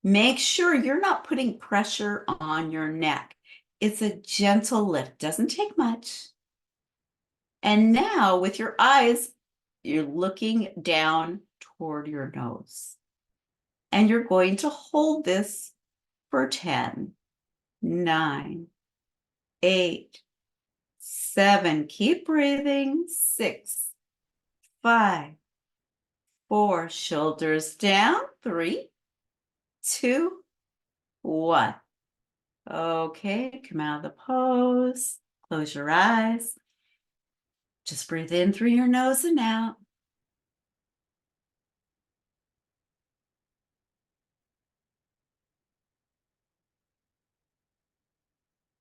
Make sure you're not putting pressure on your neck. It's a gentle lift, doesn't take much. And now with your eyes, you're looking down toward your nose. And you're going to hold this for 10, 9, 8, 7. Keep breathing. 6, 5, 4. Shoulders down. 3, 2, 1. Okay, come out of the pose. Close your eyes. Just breathe in through your nose and out.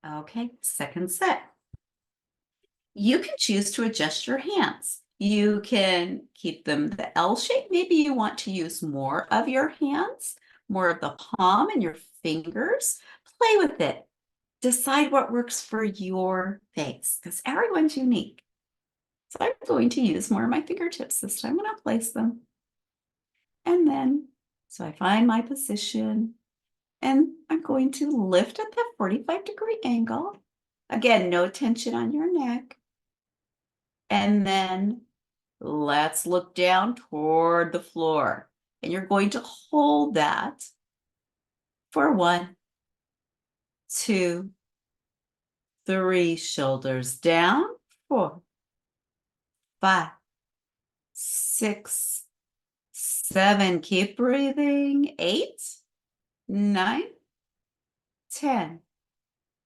Okay, second set. You can choose to adjust your hands. You can keep them the L shape. Maybe you want to use more of your hands, more of the palm and your fingers. Play with it. Decide what works for your face because everyone's unique. So I'm going to use more of my fingertips this time. I'm going to place them. And then, so I find my position and I'm going to lift at that 45-degree angle. Again, no tension on your neck. And then let's look down toward the floor. And you're going to hold that for 1, 2, 3, shoulders down, 4, 5, 6, 7. Keep breathing. 8, 9, 10.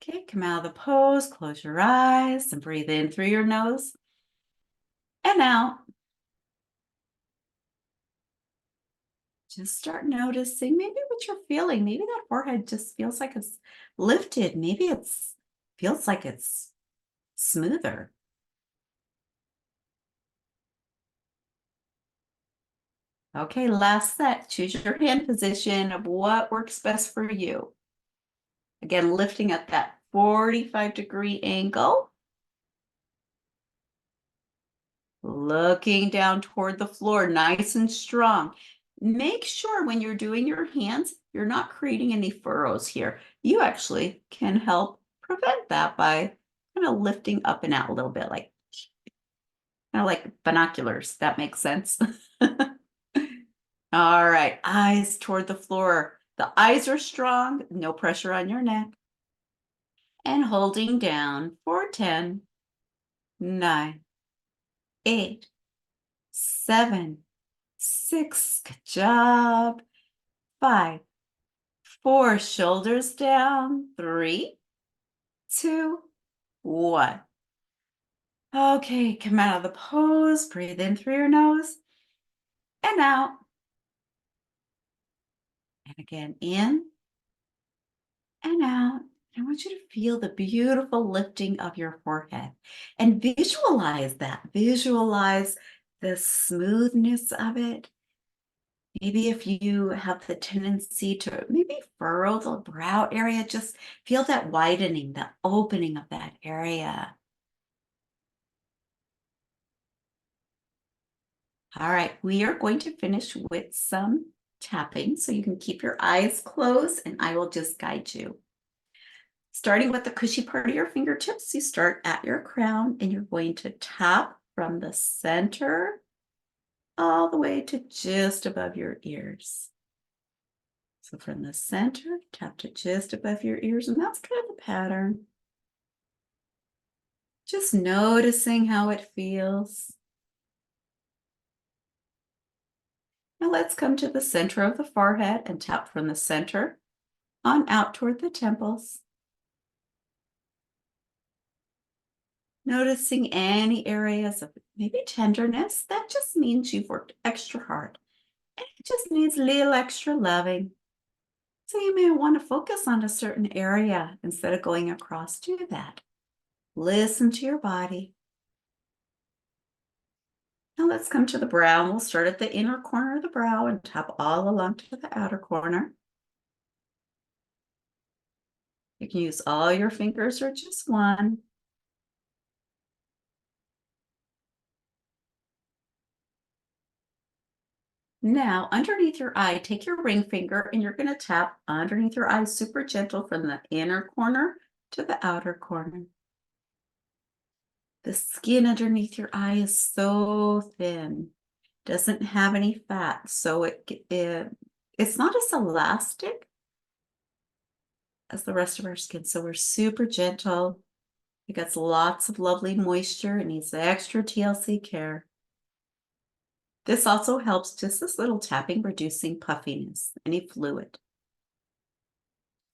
Okay, come out of the pose, close your eyes and breathe in through your nose and out. Just start noticing maybe what you're feeling. Maybe that forehead just feels like it's lifted. Maybe it's feels like it's smoother. Okay, last set. Choose your hand position of what works best for you. Again, lifting at that 45-degree angle. Looking down toward the floor, nice and strong. Make sure when you're doing your hands, you're not creating any furrows here. You actually can help prevent that by kind of lifting up and out a little bit, kind of like binoculars. That makes sense. All right, eyes toward the floor. The eyes are strong, no pressure on your neck. And holding down for 10, 9, 8, 7, 6. Good job. 5, 4. Shoulders down. 3, 2, 1. Okay, come out of the pose, breathe in through your nose and out. And again, in and out. I want you to feel the beautiful lifting of your forehead and visualize that. Visualize the smoothness of it. Maybe if you have the tendency to maybe furrow the brow area, just feel that widening, the opening of that area. All right, we are going to finish with some tapping, so you can keep your eyes closed and I will just guide you. Starting with the cushy part of your fingertips, you start at your crown and you're going to tap from the center all the way to just above your ears. So from the center, tap to just above your ears, and that's kind of the pattern. Just noticing how it feels. Now let's come to the center of the forehead and tap from the center on out toward the temples. Noticing any areas of maybe tenderness, that just means you've worked extra hard. And it just needs a little extra loving. So you may want to focus on a certain area instead of going across to that. Listen to your body. Now let's come to the brow. We'll start at the inner corner of the brow and tap all along to the outer corner. You can use all your fingers or just one. Now, underneath your eye, take your ring finger and you're going to tap underneath your eye super gentle from the inner corner to the outer corner. The skin underneath your eye is so thin, doesn't have any fat, so it's not as elastic as the rest of our skin. So we're super gentle. It gets lots of lovely moisture. It needs extra TLC care. This also helps, just this little tapping, reducing puffiness, any fluid.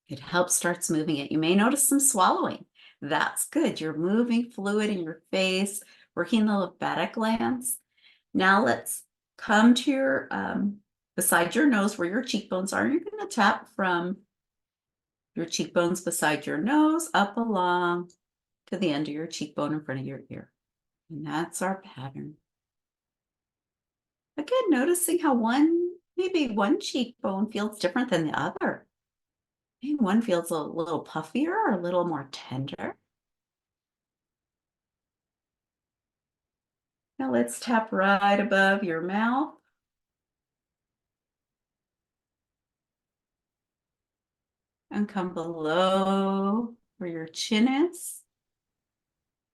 It helps starts moving it. You may notice some swallowing. That's good. You're moving fluid in your face, working the lymphatic glands. Now let's come to your, beside your nose where your cheekbones are. You're going to tap from your cheekbones beside your nose up along to the end of your cheekbone in front of your ear. And that's our pattern. Again, noticing how maybe one cheekbone feels different than the other. Maybe one feels a little puffier or a little more tender. Now let's tap right above your mouth. And come below where your chin is.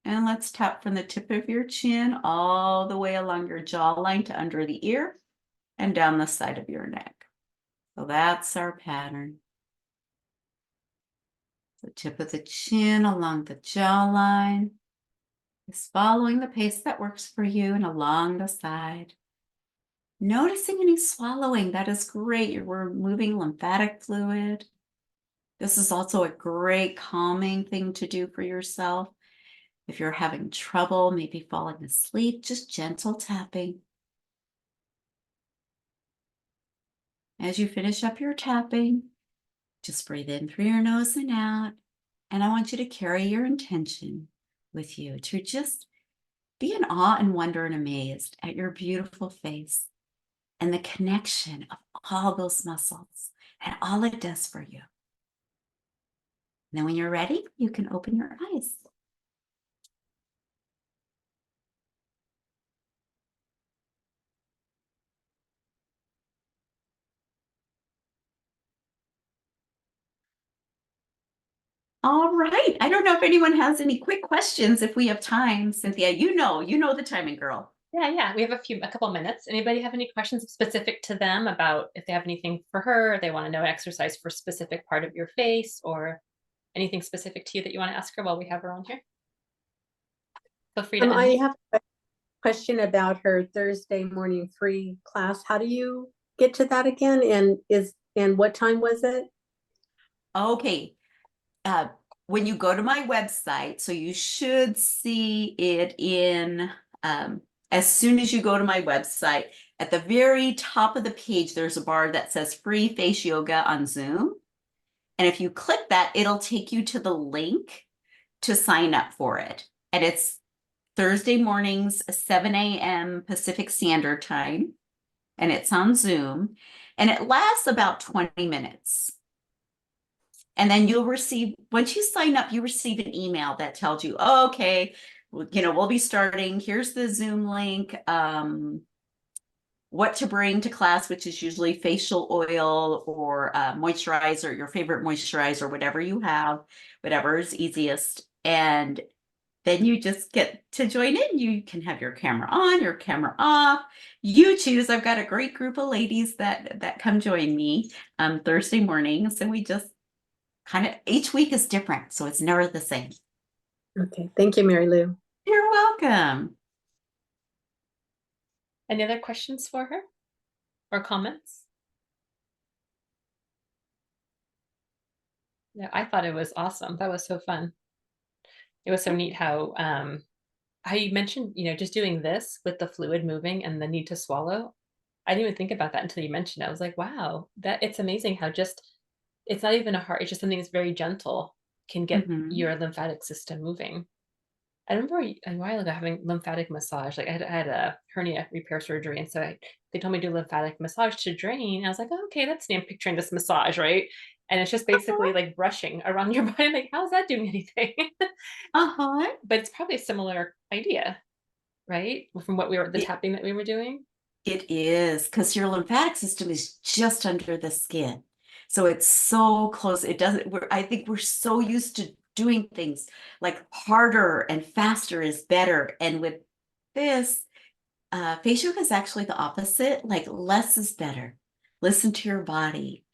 And let's tap from the tip of your chin all the way along your jawline to under the ear and down the side of your neck. So that's our pattern. The tip of the chin along the jawline is following the pace that works for you and along the side. Noticing any swallowing, that is great. You're removing lymphatic fluid. This is also a great calming thing to do for yourself. If you're having trouble, maybe falling asleep, just gentle tapping. As you finish up your tapping, just breathe in through your nose and out. And I want you to carry your intention with you to just be in awe and wonder and amazed at your beautiful face and the connection of all those muscles and all it does for you. And then when you're ready, you can open your eyes. All right. I don't know if anyone has any quick questions if we have time. Cynthia, you know the timing, girl. Yeah. We have a couple minutes. Anybody have any questions specific to them about if they have anything for her, or they want to know an exercise for a specific part of your face, or anything specific to you that you want to ask her while we have her on here? Feel free to I unmute. have a question about her Thursday morning free class. How do you get to that again? And what time was it? Okay. when you go to my website, so you should see it in, as soon as you go to my website, at the very top of the page, there's a bar that says free face yoga on Zoom. And if you click that, it'll take you to the link to sign up for it. And it's Thursday mornings, 7 a.m. Pacific Standard Time. And it's on Zoom. And it lasts about 20 minutes. And then you'll receive, once you sign up, you receive an email that tells you, oh, okay, we'll be starting. Here's the Zoom link. What to bring to class, which is usually facial oil or moisturizer, your favorite moisturizer, whatever you have, whatever is easiest. And then you just get to join in. You can have your camera on, your camera off. You choose. I've got a great group of ladies that come join me Thursday mornings, and we just kind of, each week is different, so it's never the same. Okay, thank you, Mary Lou. You're welcome. Any other questions for her or comments? Yeah, I thought it was awesome. That was so fun. It was so neat how you mentioned, just doing this with the fluid moving and the need to swallow. I didn't even think about that until you mentioned it. I was like, wow, that it's amazing how it's not even it's just something that's very gentle can get your lymphatic system moving. I remember a while ago having lymphatic massage. Like I had a hernia repair surgery, and so they told me to do lymphatic massage to drain. And I was like, oh, okay, that's I'm picturing this massage, right? And it's just basically like brushing around your body. I'm like, how's that doing anything? But it's probably a similar idea, right? From what the tapping that we were doing. It is, because your lymphatic system is just under the skin. So it's so close. It doesn't, I think we're so used to doing things like harder and faster is better. And with this, face yoga is actually the opposite, like less is better. Listen to your body.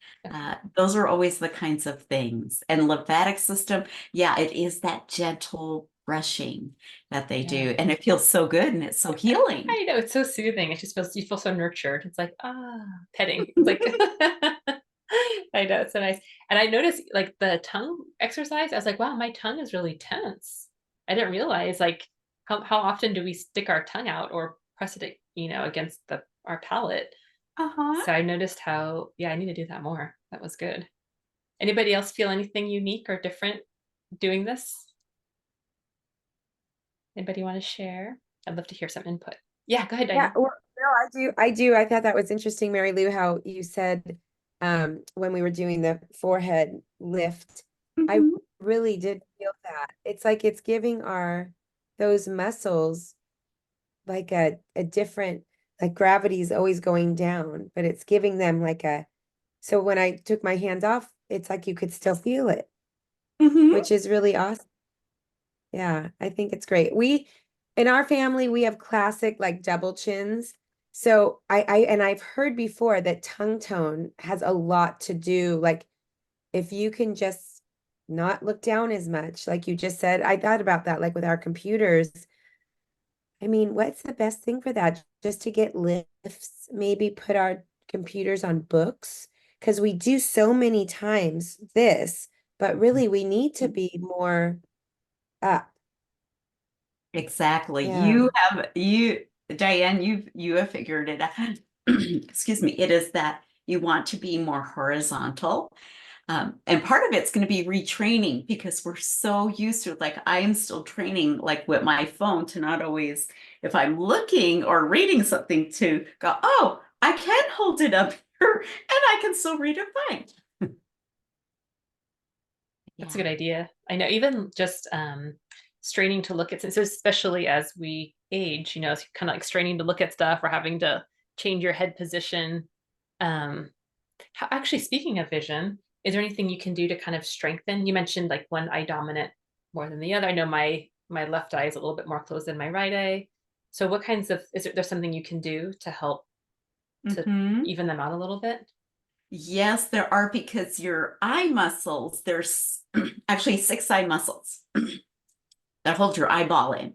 Those are always the kinds of things. And lymphatic system, yeah, it is that gentle brushing that they do. And it feels so good and it's so healing. I know, it's so soothing. It just you feel so nurtured. It's like, petting. It's like, I know, it's so nice. And I noticed like the tongue exercise, I was like, wow, my tongue is really tense. I didn't realize like how often do we stick our tongue out or press it, against our palate. So I noticed how, I need to do that more. That was good. Anybody else feel anything unique or different doing this? Anybody want to share? I'd love to hear some input. Yeah, go ahead, Diane. Yeah, well, no, I do. I thought that was interesting, Mary Lou, how you said when we were doing the forehead lift, I really did feel that. It's like it's giving those muscles like a different, like gravity is always going down, but it's giving them like so when I took my hand off, it's like you could still feel it, which is really awesome. Yeah, I think it's great. In our family, we have classic like double chins. So and I've heard before that tongue tone has a lot to do. Like if you can just not look down as much, like you just said, I thought about that, like with our computers. I mean, what's the best thing for that? Just to get lifts, maybe put our computers on books, because we do so many times this, but really we need to be more up. Exactly. Yeah. Diane, you have figured it out. Excuse me. It is that you want to be more horizontal. And part of it's going to be retraining because we're so used to it. Like I am still training like with my phone to not always, if I'm looking or reading something, to go, oh, I can hold it up here and I can still read it fine. That's a good idea. I know, even just straining to look at, so especially as we age, it's kind of like straining to look at stuff or having to change your head position. Actually, speaking of vision, is there anything you can do to kind of strengthen? You mentioned like one eye dominant more than the other. I know my left eye is a little bit more closed than my right eye. So what kinds of, is there something you can do to help to even them out a little bit? Yes, there are, because your eye muscles, there's actually 6 eye muscles that hold your eyeball in.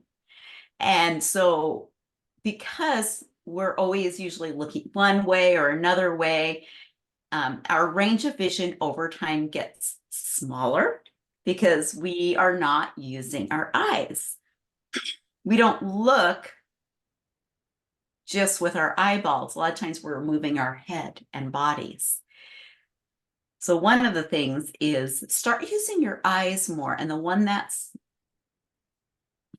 And so because we're always usually looking one way or another way, our range of vision over time gets smaller. because we are not using our eyes. We don't look just with our eyeballs. A lot of times we're moving our head and bodies. So one of the things is start using your eyes more, and the one that's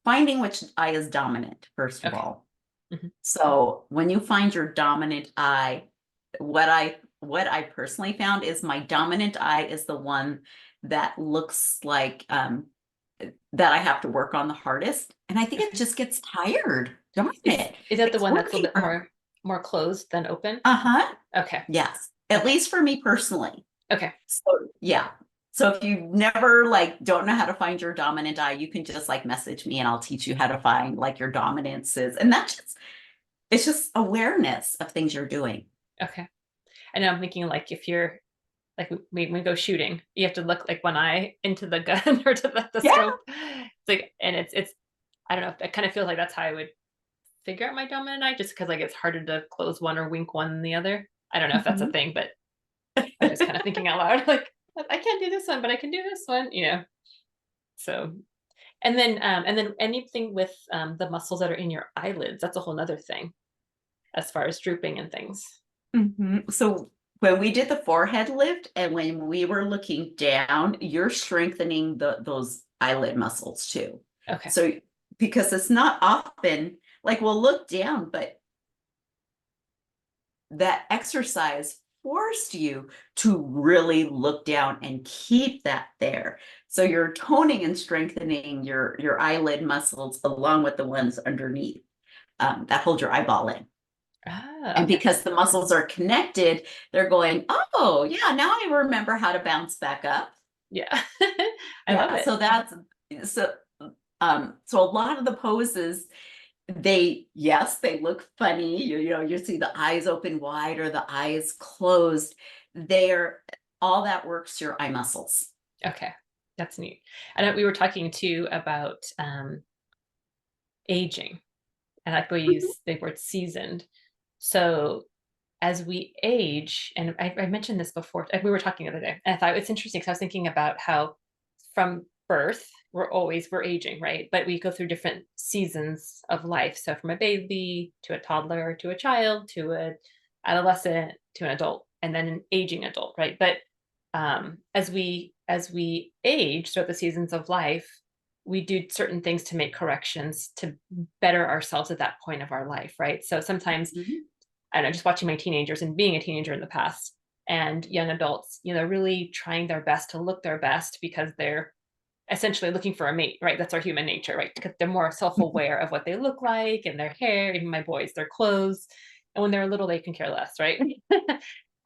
finding which eye is dominant, first of Okay. all. Mhm. So when you find your dominant eye, what I personally found is my dominant eye is the one that looks like that I have to work on the hardest. And I think it Okay. just gets tired. Darn it. Is that the It's one that's a working little bit more closed than open? Uh-huh. Okay. Yes. At Okay. least for me personally. Okay. So yeah. So if you never like don't know how to find your dominant eye, you can just like message me and I'll teach you how to find like your dominances. And that's just it's just awareness of things you're doing. Okay. And I'm thinking like if you're like we go shooting, you have to look like one eye into the gun or to the Yeah. scope. It's like, and it's I don't know. I kind of feel like that's how I would figure out my dominant eye, just because like it's harder to close one or wink one than the other. I don't know if that's a Mhm. thing, but I'm just kind of thinking out loud, like I can't do this one, but I can do this one, you know. So and then anything with the muscles that are in your eyelids, that's a whole nother thing as far as drooping and things. Mhm. So when we did the forehead lift and when we were looking down, you're strengthening those eyelid muscles too. Okay. So because it's not often like we'll look down, but that exercise forced you to really look down and keep that there. So you're toning and strengthening your eyelid muscles along with the ones underneath that hold your eyeball in. Ah, And okay. because the muscles are connected, they're going, oh, yeah, now I remember how to bounce back up. Yeah. I love Yeah, it. so that's so so a lot of the poses, yes, they look funny. You know, you see the eyes open wide or the eyes closed. They're all that works your eye muscles. Okay. That's neat. And we were talking too about aging, and like we Mhm. use the word seasoned. So as we age, and I mentioned this before, we were talking the other day, and I thought it's interesting because I was thinking about how from birth, we're aging, right? But we go through different seasons of life. So from a baby to a toddler to a child to an adolescent to an adult, and then an aging adult, right? But as we age throughout the seasons of life, we do certain things to make corrections to better ourselves at that point of our life, right? So sometimes Mhm. I don't know, just watching my teenagers and being a teenager in the past and young adults, you know, really trying their best to look their best because they're essentially looking for a mate, right? That's our human nature, right? Because they're more self-aware of what they look like and their hair, even my boys, their clothes. And when they're little, they can care less, right?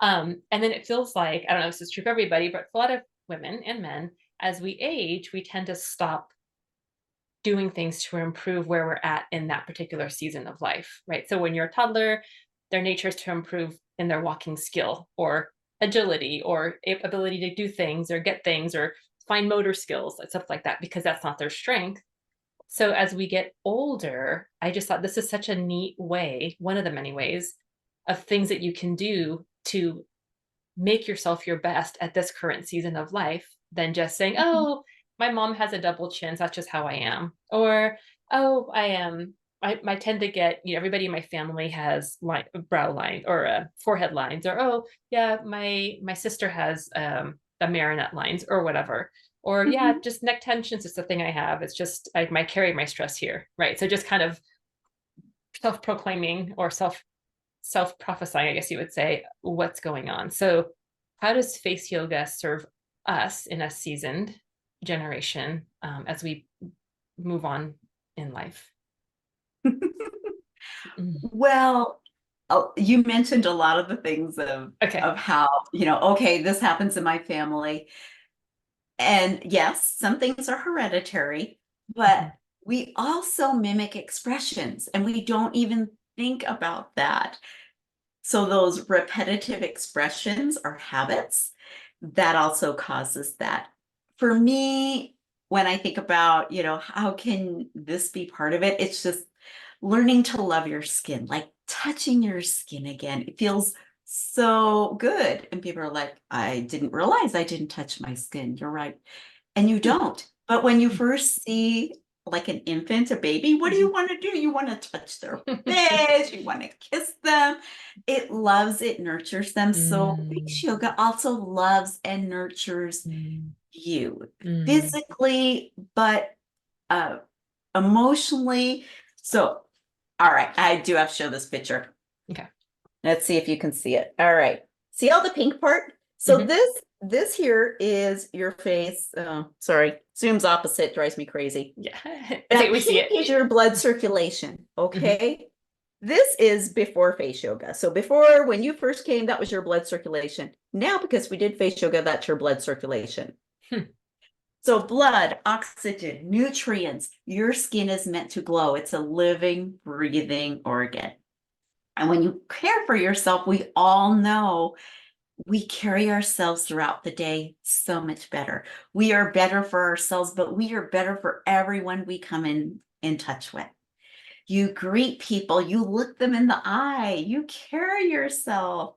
And then it feels like, I don't know if this is true for everybody, but for a lot of women and men, as we age, we tend to stop doing things to improve where we're at in that particular season of life, right? So when you're a toddler, their nature is to improve in their walking skill or agility or ability to do things or get things or fine motor skills and stuff like that, because that's not their strength. So as we get older, I just thought this is such a neat way, one of the many ways of things that you can do to make yourself your best at this current season of life than just saying, Mhm. oh, my mom has a double chin, so that's just how I am. Or, oh, I am. I tend to get, you know, everybody in my family has brow line or forehead lines, or oh, yeah, my sister has the marionette lines or whatever. Or yeah, Mhm. just neck tension's just a thing I have. It's just I might carry my stress here, right? So just kind of self-proclaiming or self-prophesying, I guess you would say, what's going on. So how does face yoga serve us in a seasoned generation as we move on in life? Mm. Well, you mentioned a lot of the things of Okay. how, you know, okay, this happens in my family. And yes, some things are hereditary, but Mhm. we also mimic expressions and we don't even think about that. So those repetitive expressions are habits that also causes that. For me, when I think about, you know, how can this be part of it? It's just learning to love your skin, like touching your skin again. It feels so good. And people are like, I didn't realize I didn't touch my skin. You're right. and you don't. But when you first see like an infant, a baby, what do you want to do? You want to touch their face, you want to kiss them. It loves, it nurtures them. So face yoga also loves and nurtures you physically, but emotionally. So, all right, I do have to show this picture. Okay. Let's see if you can see it. All right. See all the pink part? So this here is your face. Oh, sorry. Zoom's opposite drives me crazy. Yeah. That We see pink it. is your blood circulation. Okay. This is before face yoga. So before, when you first came, that was your blood circulation. Now, because we did face yoga, that's your blood circulation. So blood, oxygen, nutrients, your skin is meant to glow. It's a living, breathing organ. And when you care for yourself, we all know we carry ourselves throughout the day so much better. We are better for ourselves, but we are better for everyone we come in touch with. You greet people, you look them in the eye, you carry yourself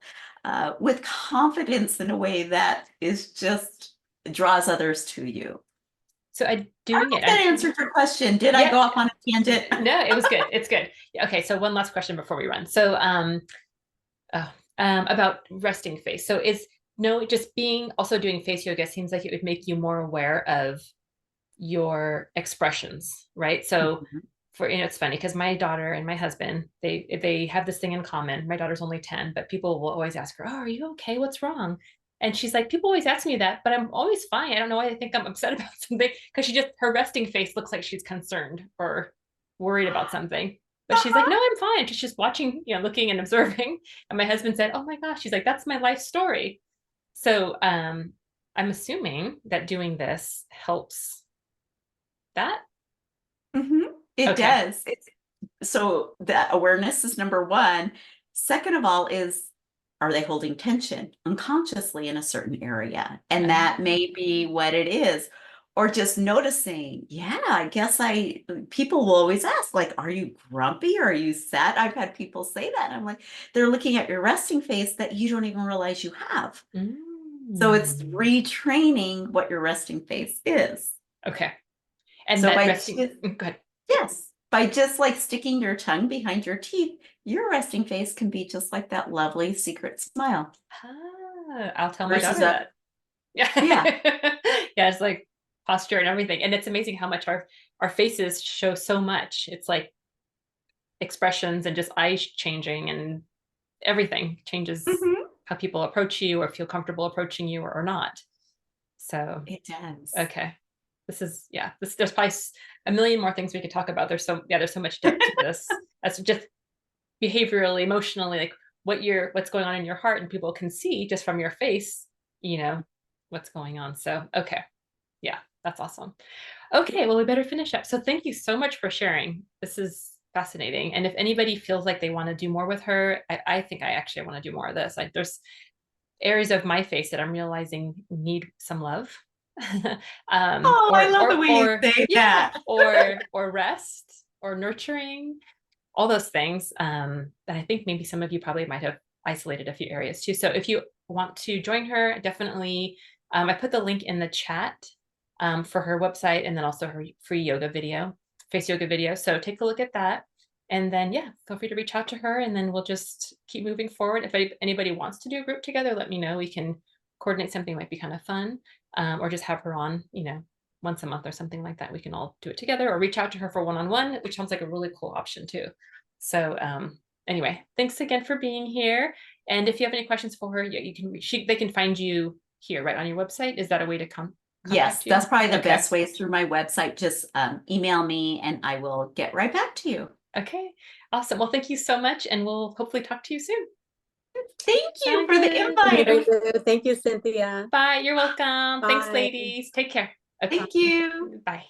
with confidence in a way that is just draws others to you. So I I doing hope it. that answered your question. Did I go off on a tangent? No, it was good. It's good. Okay, so one last question before we run. So about resting face. So just being also doing face yoga seems like it would make you more aware of your expressions, right? So for it's funny because my daughter and my husband, they have this thing in common. My daughter's only 10, but people will always ask her, "Oh, are you okay? What's wrong?" And she's like, "People always ask me that, but I'm always fine. I don't know why they think I'm upset about something." Because her resting face looks like she's concerned or worried about something. But she's like, "No, I'm fine." She's just watching, looking and observing. And my husband said, "Oh my gosh," she's like, "That's my life story." So I'm assuming that doing this helps that. It does. So that awareness is number one. Second of all is, are they holding tension unconsciously in a certain area? And that may be what it is. Or just noticing, yeah, I guess people will always ask, like, are you grumpy? Or are you sad? I've had people say that. And I'm like, they're looking at your resting face that you don't even realize you have. So it's retraining what your resting face is. Okay. And so that by resting, go ahead. Yes, by just like sticking your tongue behind your teeth, your resting face can be just like that lovely secret smile. I'll tell my daughter that. Yeah. Yeah, it's like posture and everything. And it's amazing how much our faces show so much. It's like expressions and just eyes changing and everything changes how people approach you or feel comfortable approaching you or not. So it does. Okay. There's probably a million more things we could talk about. There's so much depth to this. As just behaviorally, emotionally, like what's going on in your heart, and people can see just from your face, what's going on. So, okay. Yeah, that's awesome. Okay, well, we better finish up. So thank you so much for sharing. This is fascinating. And if anybody feels like they want to do more with her, I think I actually want to do more of this. There's areas of my face that I'm realizing need some love. I love the way you say that. or rest or nurturing, all those things. And I think maybe some of you probably might have isolated a few areas too. So if you want to join her, definitely, I put the link in the chat for her website and then also her free face yoga video. So take a look at that. And then, feel free to reach out to her and then we'll just keep moving forward. If anybody wants to do a group together, let me know. We can coordinate something, might be kind of fun, or just have her on, once a month or something like that. We can all do it together or reach out to her for one-on-one, which sounds like a really cool option too. So anyway, thanks again for being here. And if you have any questions for her, they can find you here, right on your website. Is that a way to come? Yes, that's probably the best way is through my website. Just email me and I will get right back to you. Okay, awesome. Well, thank you so much. And we'll hopefully talk to you soon. Thank you for the invite. Thank you, Cynthia. Bye. You're welcome. Bye. Thanks, ladies. Take care. Okay. Thank you. Bye.